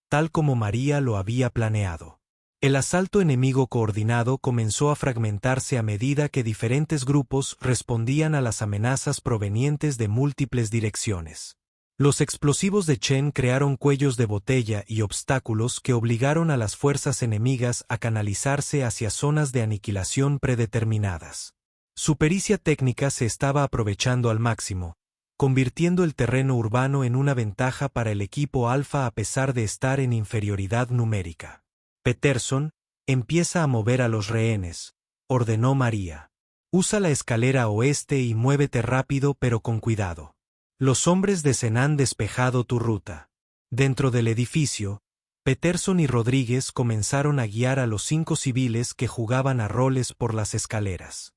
tal como María lo había planeado. El asalto enemigo coordinado comenzó a fragmentarse a medida que diferentes grupos respondían a las amenazas provenientes de múltiples direcciones. Los explosivos de Chen crearon cuellos de botella y obstáculos que obligaron a las fuerzas enemigas a canalizarse hacia zonas de aniquilación predeterminadas. Su pericia técnica se estaba aprovechando al máximo, convirtiendo el terreno urbano en una ventaja para el equipo alfa a pesar de estar en inferioridad numérica. Peterson, empieza a mover a los rehenes, ordenó María. Usa la escalera oeste y muévete rápido pero con cuidado. Los hombres de Zen han despejado tu ruta. Dentro del edificio, Peterson y Rodríguez comenzaron a guiar a los 5 civiles que jugaban a roles por las escaleras.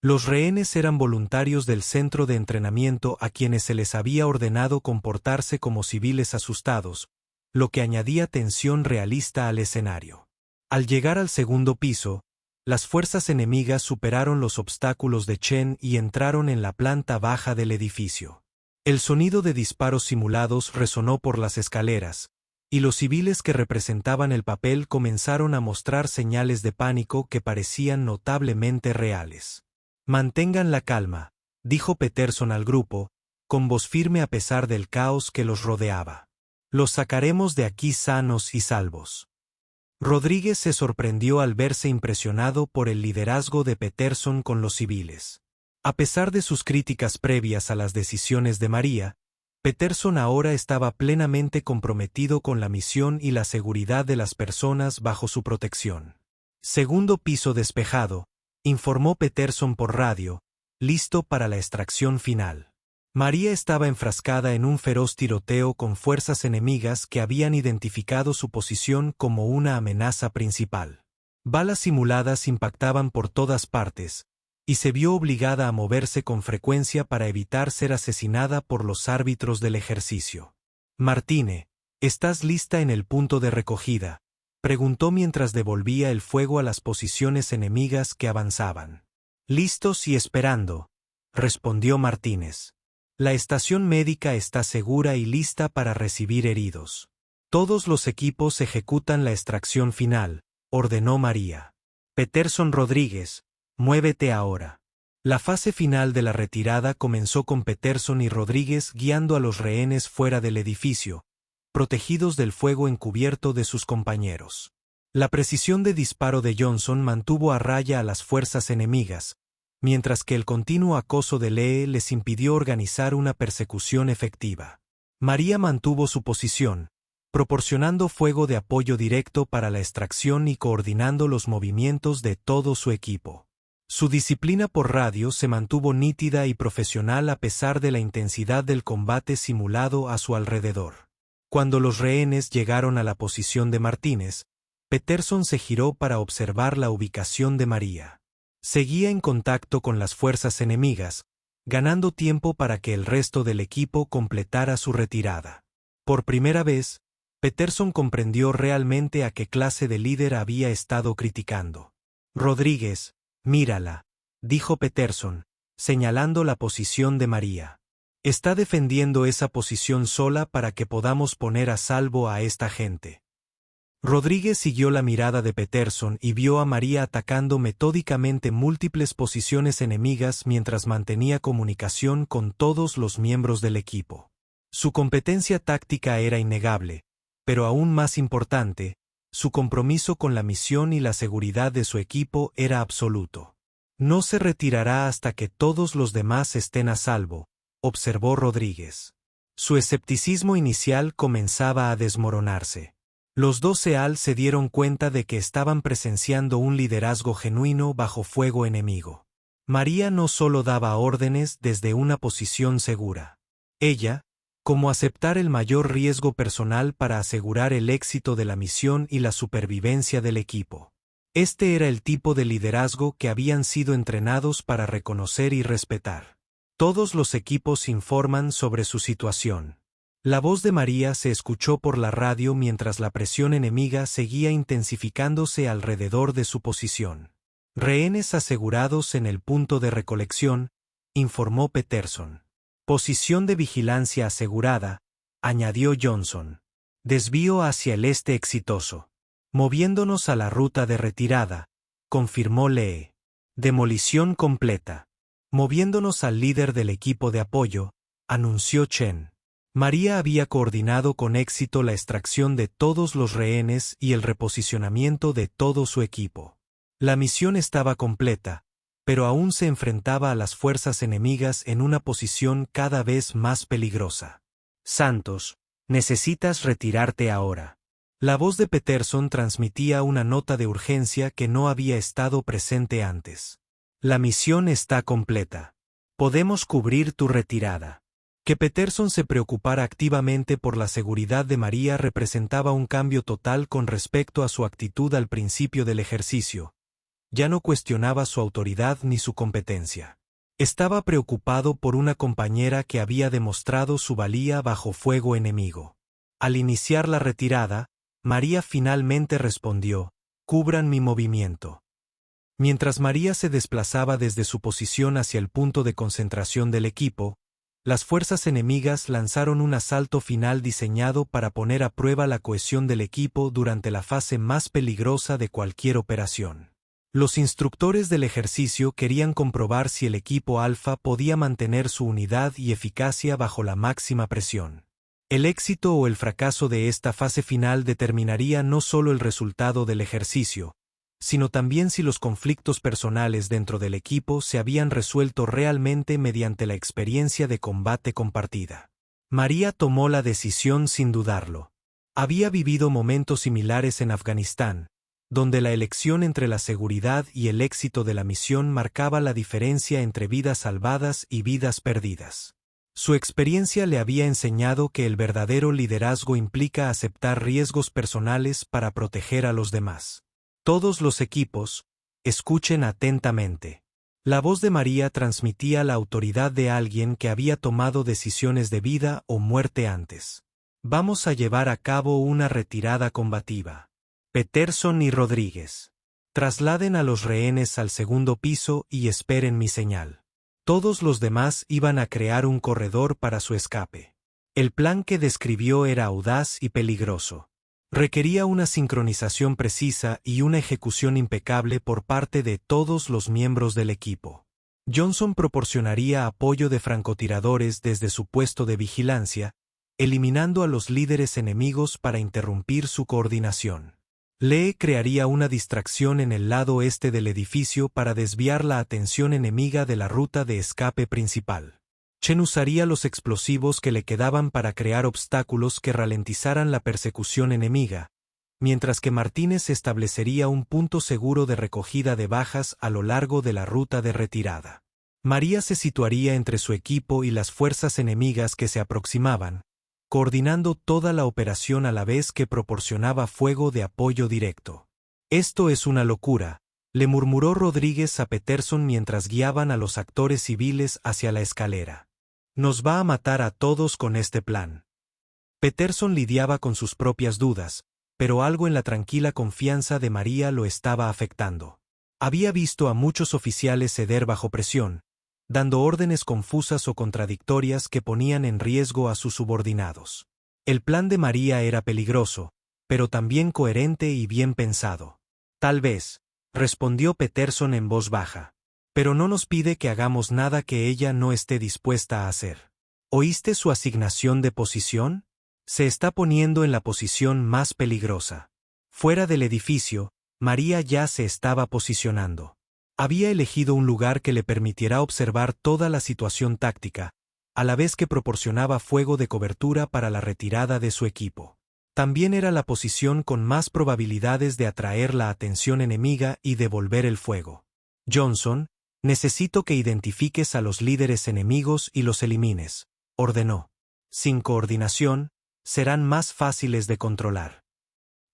Los rehenes eran voluntarios del centro de entrenamiento a quienes se les había ordenado comportarse como civiles asustados, lo que añadía tensión realista al escenario. Al llegar al segundo piso, las fuerzas enemigas superaron los obstáculos de Chen y entraron en la planta baja del edificio. El sonido de disparos simulados resonó por las escaleras, y los civiles que representaban el papel comenzaron a mostrar señales de pánico que parecían notablemente reales. Mantengan la calma, dijo Peterson al grupo, con voz firme a pesar del caos que los rodeaba. Los sacaremos de aquí sanos y salvos. Rodríguez se sorprendió al verse impresionado por el liderazgo de Peterson con los civiles. A pesar de sus críticas previas a las decisiones de María, Peterson ahora estaba plenamente comprometido con la misión y la seguridad de las personas bajo su protección. Segundo piso despejado, informó Peterson por radio, listo para la extracción final. María estaba enfrascada en un feroz tiroteo con fuerzas enemigas que habían identificado su posición como una amenaza principal. Balas simuladas impactaban por todas partes, y se vio obligada a moverse con frecuencia para evitar ser asesinada por los árbitros del ejercicio. Martine, ¿estás lista en el punto de recogida?, preguntó mientras devolvía el fuego a las posiciones enemigas que avanzaban. Listos y esperando, respondió Martínez. La estación médica está segura y lista para recibir heridos. Todos los equipos ejecutan la extracción final, ordenó María. Peterson Rodríguez, muévete ahora. La fase final de la retirada comenzó con Peterson y Rodríguez guiando a los rehenes fuera del edificio, protegidos del fuego encubierto de sus compañeros. La precisión de disparo de Johnson mantuvo a raya a las fuerzas enemigas, mientras que el continuo acoso de Lee les impidió organizar una persecución efectiva. María mantuvo su posición, proporcionando fuego de apoyo directo para la extracción y coordinando los movimientos de todo su equipo. Su disciplina por radio se mantuvo nítida y profesional a pesar de la intensidad del combate simulado a su alrededor. Cuando los rehenes llegaron a la posición de Martínez, Peterson se giró para observar la ubicación de María. Seguía en contacto con las fuerzas enemigas, ganando tiempo para que el resto del equipo completara su retirada. Por primera vez, Peterson comprendió realmente a qué clase de líder había estado criticando. Rodríguez, mírala, dijo Peterson, señalando la posición de María. Está defendiendo esa posición sola para que podamos poner a salvo a esta gente. Rodríguez siguió la mirada de Peterson y vio a María atacando metódicamente múltiples posiciones enemigas mientras mantenía comunicación con todos los miembros del equipo. Su competencia táctica era innegable, pero aún más importante, su compromiso con la misión y la seguridad de su equipo era absoluto. No se retirará hasta que todos los demás estén a salvo, observó Rodríguez. Su escepticismo inicial comenzaba a desmoronarse. Los 12 al se dieron cuenta de que estaban presenciando un liderazgo genuino bajo fuego enemigo. María no solo daba órdenes desde una posición segura. Ella, como aceptar el mayor riesgo personal para asegurar el éxito de la misión y la supervivencia del equipo. Este era el tipo de liderazgo que habían sido entrenados para reconocer y respetar. Todos los equipos informan sobre su situación. La voz de María se escuchó por la radio mientras la presión enemiga seguía intensificándose alrededor de su posición. Rehenes asegurados en el punto de recolección, informó Peterson. Posición de vigilancia asegurada, añadió Johnson. Desvío hacia el este exitoso. Moviéndonos a la ruta de retirada, confirmó Lee. Demolición completa. Moviéndonos al líder del equipo de apoyo, anunció Chen. María había coordinado con éxito la extracción de todos los rehenes y el reposicionamiento de todo su equipo. La misión estaba completa, pero aún se enfrentaba a las fuerzas enemigas en una posición cada vez más peligrosa. Santos, necesitas retirarte ahora. La voz de Peterson transmitía una nota de urgencia que no había estado presente antes. La misión está completa. Podemos cubrir tu retirada. Que Peterson se preocupara activamente por la seguridad de María representaba un cambio total con respecto a su actitud al principio del ejercicio. Ya no cuestionaba su autoridad ni su competencia. Estaba preocupado por una compañera que había demostrado su valía bajo fuego enemigo. Al iniciar la retirada, María finalmente respondió: «Cubran mi movimiento». Mientras María se desplazaba desde su posición hacia el punto de concentración del equipo, las fuerzas enemigas lanzaron un asalto final diseñado para poner a prueba la cohesión del equipo durante la fase más peligrosa de cualquier operación. Los instructores del ejercicio querían comprobar si el equipo Alfa podía mantener su unidad y eficacia bajo la máxima presión. El éxito o el fracaso de esta fase final determinaría no solo el resultado del ejercicio, sino también si los conflictos personales dentro del equipo se habían resuelto realmente mediante la experiencia de combate compartida. María tomó la decisión sin dudarlo. Había vivido momentos similares en Afganistán, donde la elección entre la seguridad y el éxito de la misión marcaba la diferencia entre vidas salvadas y vidas perdidas. Su experiencia le había enseñado que el verdadero liderazgo implica aceptar riesgos personales para proteger a los demás. Todos los equipos, escuchen atentamente. La voz de María transmitía la autoridad de alguien que había tomado decisiones de vida o muerte antes. Vamos a llevar a cabo una retirada combativa. Peterson y Rodríguez. Trasladen a los rehenes al segundo piso y esperen mi señal. Todos los demás iban a crear un corredor para su escape. El plan que describió era audaz y peligroso. Requería una sincronización precisa y una ejecución impecable por parte de todos los miembros del equipo. Johnson proporcionaría apoyo de francotiradores desde su puesto de vigilancia, eliminando a los líderes enemigos para interrumpir su coordinación. Lee crearía una distracción en el lado este del edificio para desviar la atención enemiga de la ruta de escape principal. Chen usaría los explosivos que le quedaban para crear obstáculos que ralentizaran la persecución enemiga, mientras que Martínez establecería un punto seguro de recogida de bajas a lo largo de la ruta de retirada. María se situaría entre su equipo y las fuerzas enemigas que se aproximaban, coordinando toda la operación a la vez que proporcionaba fuego de apoyo directo. «Esto es una locura», le murmuró Rodríguez a Peterson mientras guiaban a los actores civiles hacia la escalera. «Nos va a matar a todos con este plan». Peterson lidiaba con sus propias dudas, pero algo en la tranquila confianza de María lo estaba afectando. Había visto a muchos oficiales ceder bajo presión, dando órdenes confusas o contradictorias que ponían en riesgo a sus subordinados. El plan de María era peligroso, pero también coherente y bien pensado. «Tal vez», respondió Peterson en voz baja. «Pero no nos pide que hagamos nada que ella no esté dispuesta a hacer». «¿Oíste su asignación de posición? Se está poniendo en la posición más peligrosa». Fuera del edificio, María ya se estaba posicionando. Había elegido un lugar que le permitiera observar toda la situación táctica, a la vez que proporcionaba fuego de cobertura para la retirada de su equipo. También era la posición con más probabilidades de atraer la atención enemiga y devolver el fuego. «Johnson, necesito que identifiques a los líderes enemigos y los elimines», ordenó. «Sin coordinación, serán más fáciles de controlar».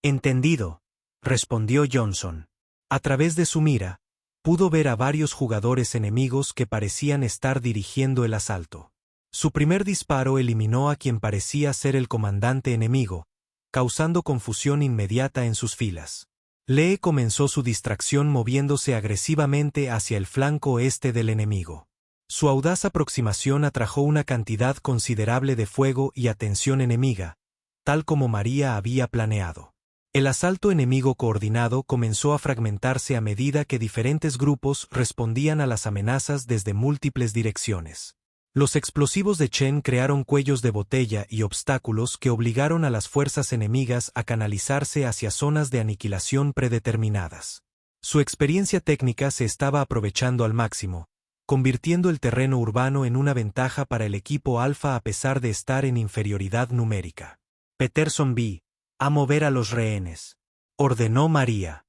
«Entendido», respondió Johnson. A través de su mira, pudo ver a varios jugadores enemigos que parecían estar dirigiendo el asalto. Su primer disparo eliminó a quien parecía ser el comandante enemigo, causando confusión inmediata en sus filas. Lee comenzó su distracción moviéndose agresivamente hacia el flanco este del enemigo. Su audaz aproximación atrajo una cantidad considerable de fuego y atención enemiga, tal como María había planeado. El asalto enemigo coordinado comenzó a fragmentarse a medida que diferentes grupos respondían a las amenazas desde múltiples direcciones. Los explosivos de Chen crearon cuellos de botella y obstáculos que obligaron a las fuerzas enemigas a canalizarse hacia zonas de aniquilación predeterminadas. Su experiencia técnica se estaba aprovechando al máximo, convirtiendo el terreno urbano en una ventaja para el equipo Alfa a pesar de estar en inferioridad numérica. Peterson B. A mover a los rehenes, ordenó María.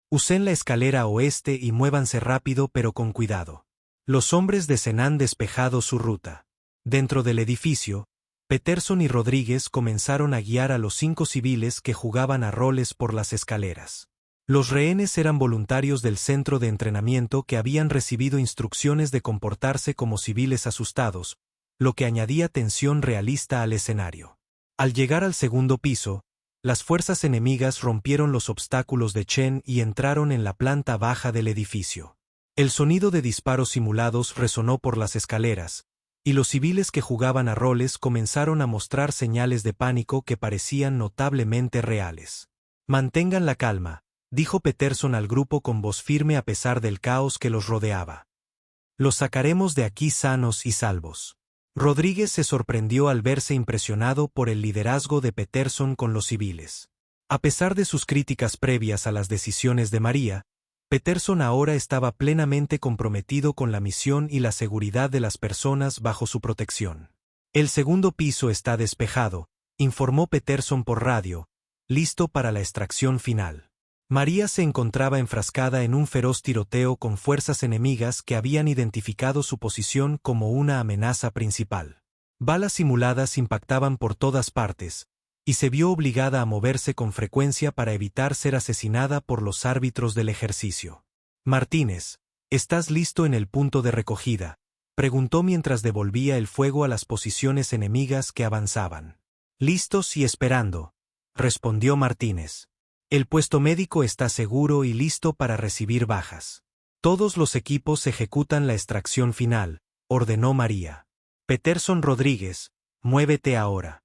Usen la escalera oeste y muévanse rápido pero con cuidado. Los hombres de Zen despejado su ruta. Dentro del edificio, Peterson y Rodríguez comenzaron a guiar a los 5 civiles que jugaban a roles por las escaleras. Los rehenes eran voluntarios del centro de entrenamiento que habían recibido instrucciones de comportarse como civiles asustados, lo que añadía tensión realista al escenario. Al llegar al segundo piso, las fuerzas enemigas rompieron los obstáculos de Chen y entraron en la planta baja del edificio. El sonido de disparos simulados resonó por las escaleras, y los civiles que jugaban a roles comenzaron a mostrar señales de pánico que parecían notablemente reales. Mantengan la calma, dijo Peterson al grupo con voz firme a pesar del caos que los rodeaba. Los sacaremos de aquí sanos y salvos. Rodríguez se sorprendió al verse impresionado por el liderazgo de Peterson con los civiles. A pesar de sus críticas previas a las decisiones de María, Peterson ahora estaba plenamente comprometido con la misión y la seguridad de las personas bajo su protección. El segundo piso está despejado, informó Peterson por radio, listo para la extracción final. María se encontraba enfrascada en un feroz tiroteo con fuerzas enemigas que habían identificado su posición como una amenaza principal. Balas simuladas impactaban por todas partes, y se vio obligada a moverse con frecuencia para evitar ser asesinada por los árbitros del ejercicio. Martínez, ¿estás listo en el punto de recogida?, preguntó mientras devolvía el fuego a las posiciones enemigas que avanzaban. Listos y esperando, respondió Martínez. El puesto médico está seguro y listo para recibir bajas. Todos los equipos ejecutan la extracción final, ordenó María. Peterson Rodríguez, muévete ahora.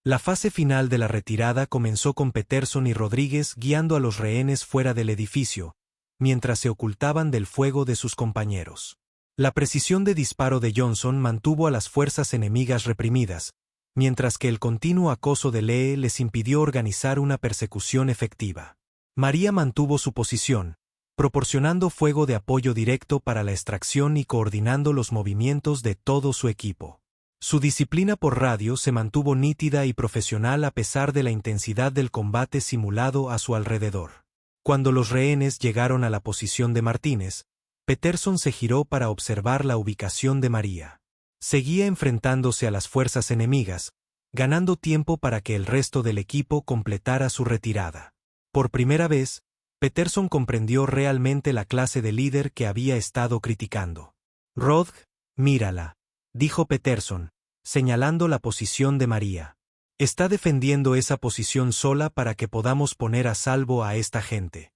La fase final de la retirada comenzó con Peterson y Rodríguez guiando a los rehenes fuera del edificio, mientras se ocultaban del fuego de sus compañeros. La precisión de disparo de Johnson mantuvo a las fuerzas enemigas reprimidas, mientras que el continuo acoso de Lee les impidió organizar una persecución efectiva. María mantuvo su posición, proporcionando fuego de apoyo directo para la extracción y coordinando los movimientos de todo su equipo. Su disciplina por radio se mantuvo nítida y profesional a pesar de la intensidad del combate simulado a su alrededor. Cuando los rehenes llegaron a la posición de Martínez, Peterson se giró para observar la ubicación de María. Seguía enfrentándose a las fuerzas enemigas, ganando tiempo para que el resto del equipo completara su retirada. Por primera vez, Peterson comprendió realmente la clase de líder que había estado criticando. Rod, mírala, dijo Peterson, señalando la posición de María. Está defendiendo esa posición sola para que podamos poner a salvo a esta gente.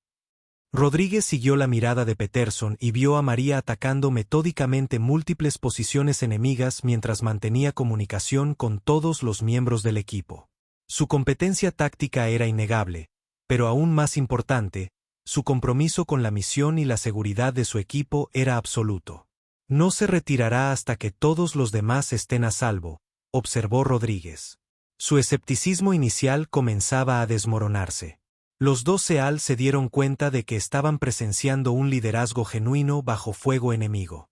Rodríguez siguió la mirada de Peterson y vio a María atacando metódicamente múltiples posiciones enemigas mientras mantenía comunicación con todos los miembros del equipo. Su competencia táctica era innegable, pero aún más importante, su compromiso con la misión y la seguridad de su equipo era absoluto. No se retirará hasta que todos los demás estén a salvo, observó Rodríguez. Su escepticismo inicial comenzaba a desmoronarse. Los 12 AL se dieron cuenta de que estaban presenciando un liderazgo genuino bajo fuego enemigo.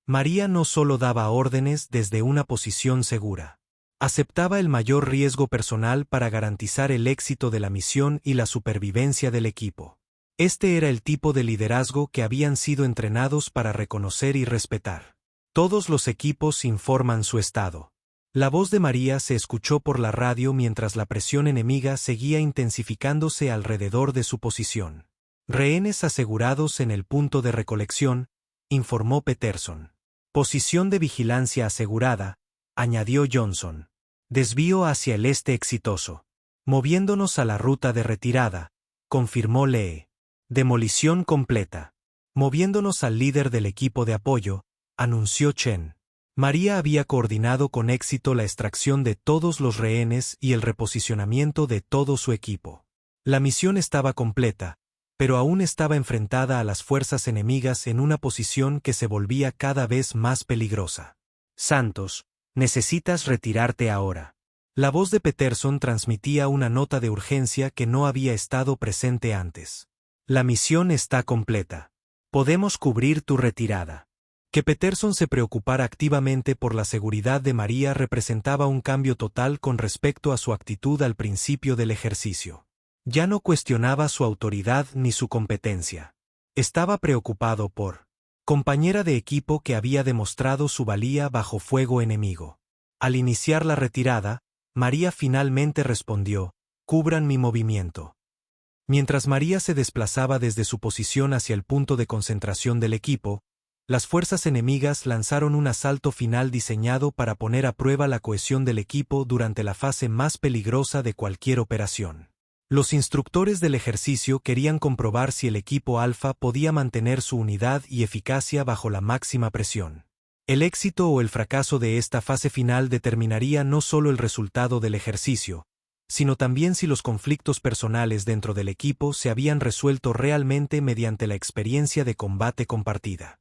María no solo daba órdenes desde una posición segura. Aceptaba el mayor riesgo personal para garantizar el éxito de la misión y la supervivencia del equipo. Este era el tipo de liderazgo que habían sido entrenados para reconocer y respetar. Todos los equipos informan su estado. La voz de María se escuchó por la radio mientras la presión enemiga seguía intensificándose alrededor de su posición. Rehenes asegurados en el punto de recolección, informó Peterson. Posición de vigilancia asegurada, añadió Johnson. Desvío hacia el este exitoso. Moviéndonos a la ruta de retirada, confirmó Lee. Demolición completa. Moviéndonos al líder del equipo de apoyo, anunció Chen. María había coordinado con éxito la extracción de todos los rehenes y el reposicionamiento de todo su equipo. La misión estaba completa, pero aún estaba enfrentada a las fuerzas enemigas en una posición que se volvía cada vez más peligrosa. Santos, necesitas retirarte ahora. La voz de Peterson transmitía una nota de urgencia que no había estado presente antes. La misión está completa. Podemos cubrir tu retirada. Que Peterson se preocupara activamente por la seguridad de María representaba un cambio total con respecto a su actitud al principio del ejercicio. Ya no cuestionaba su autoridad ni su competencia. Estaba preocupado por compañera de equipo que había demostrado su valía bajo fuego enemigo. Al iniciar la retirada, María finalmente respondió: «Cubran mi movimiento». Mientras María se desplazaba desde su posición hacia el punto de concentración del equipo, las fuerzas enemigas lanzaron un asalto final diseñado para poner a prueba la cohesión del equipo durante la fase más peligrosa de cualquier operación. Los instructores del ejercicio querían comprobar si el equipo Alfa podía mantener su unidad y eficacia bajo la máxima presión. El éxito o el fracaso de esta fase final determinaría no solo el resultado del ejercicio, sino también si los conflictos personales dentro del equipo se habían resuelto realmente mediante la experiencia de combate compartida.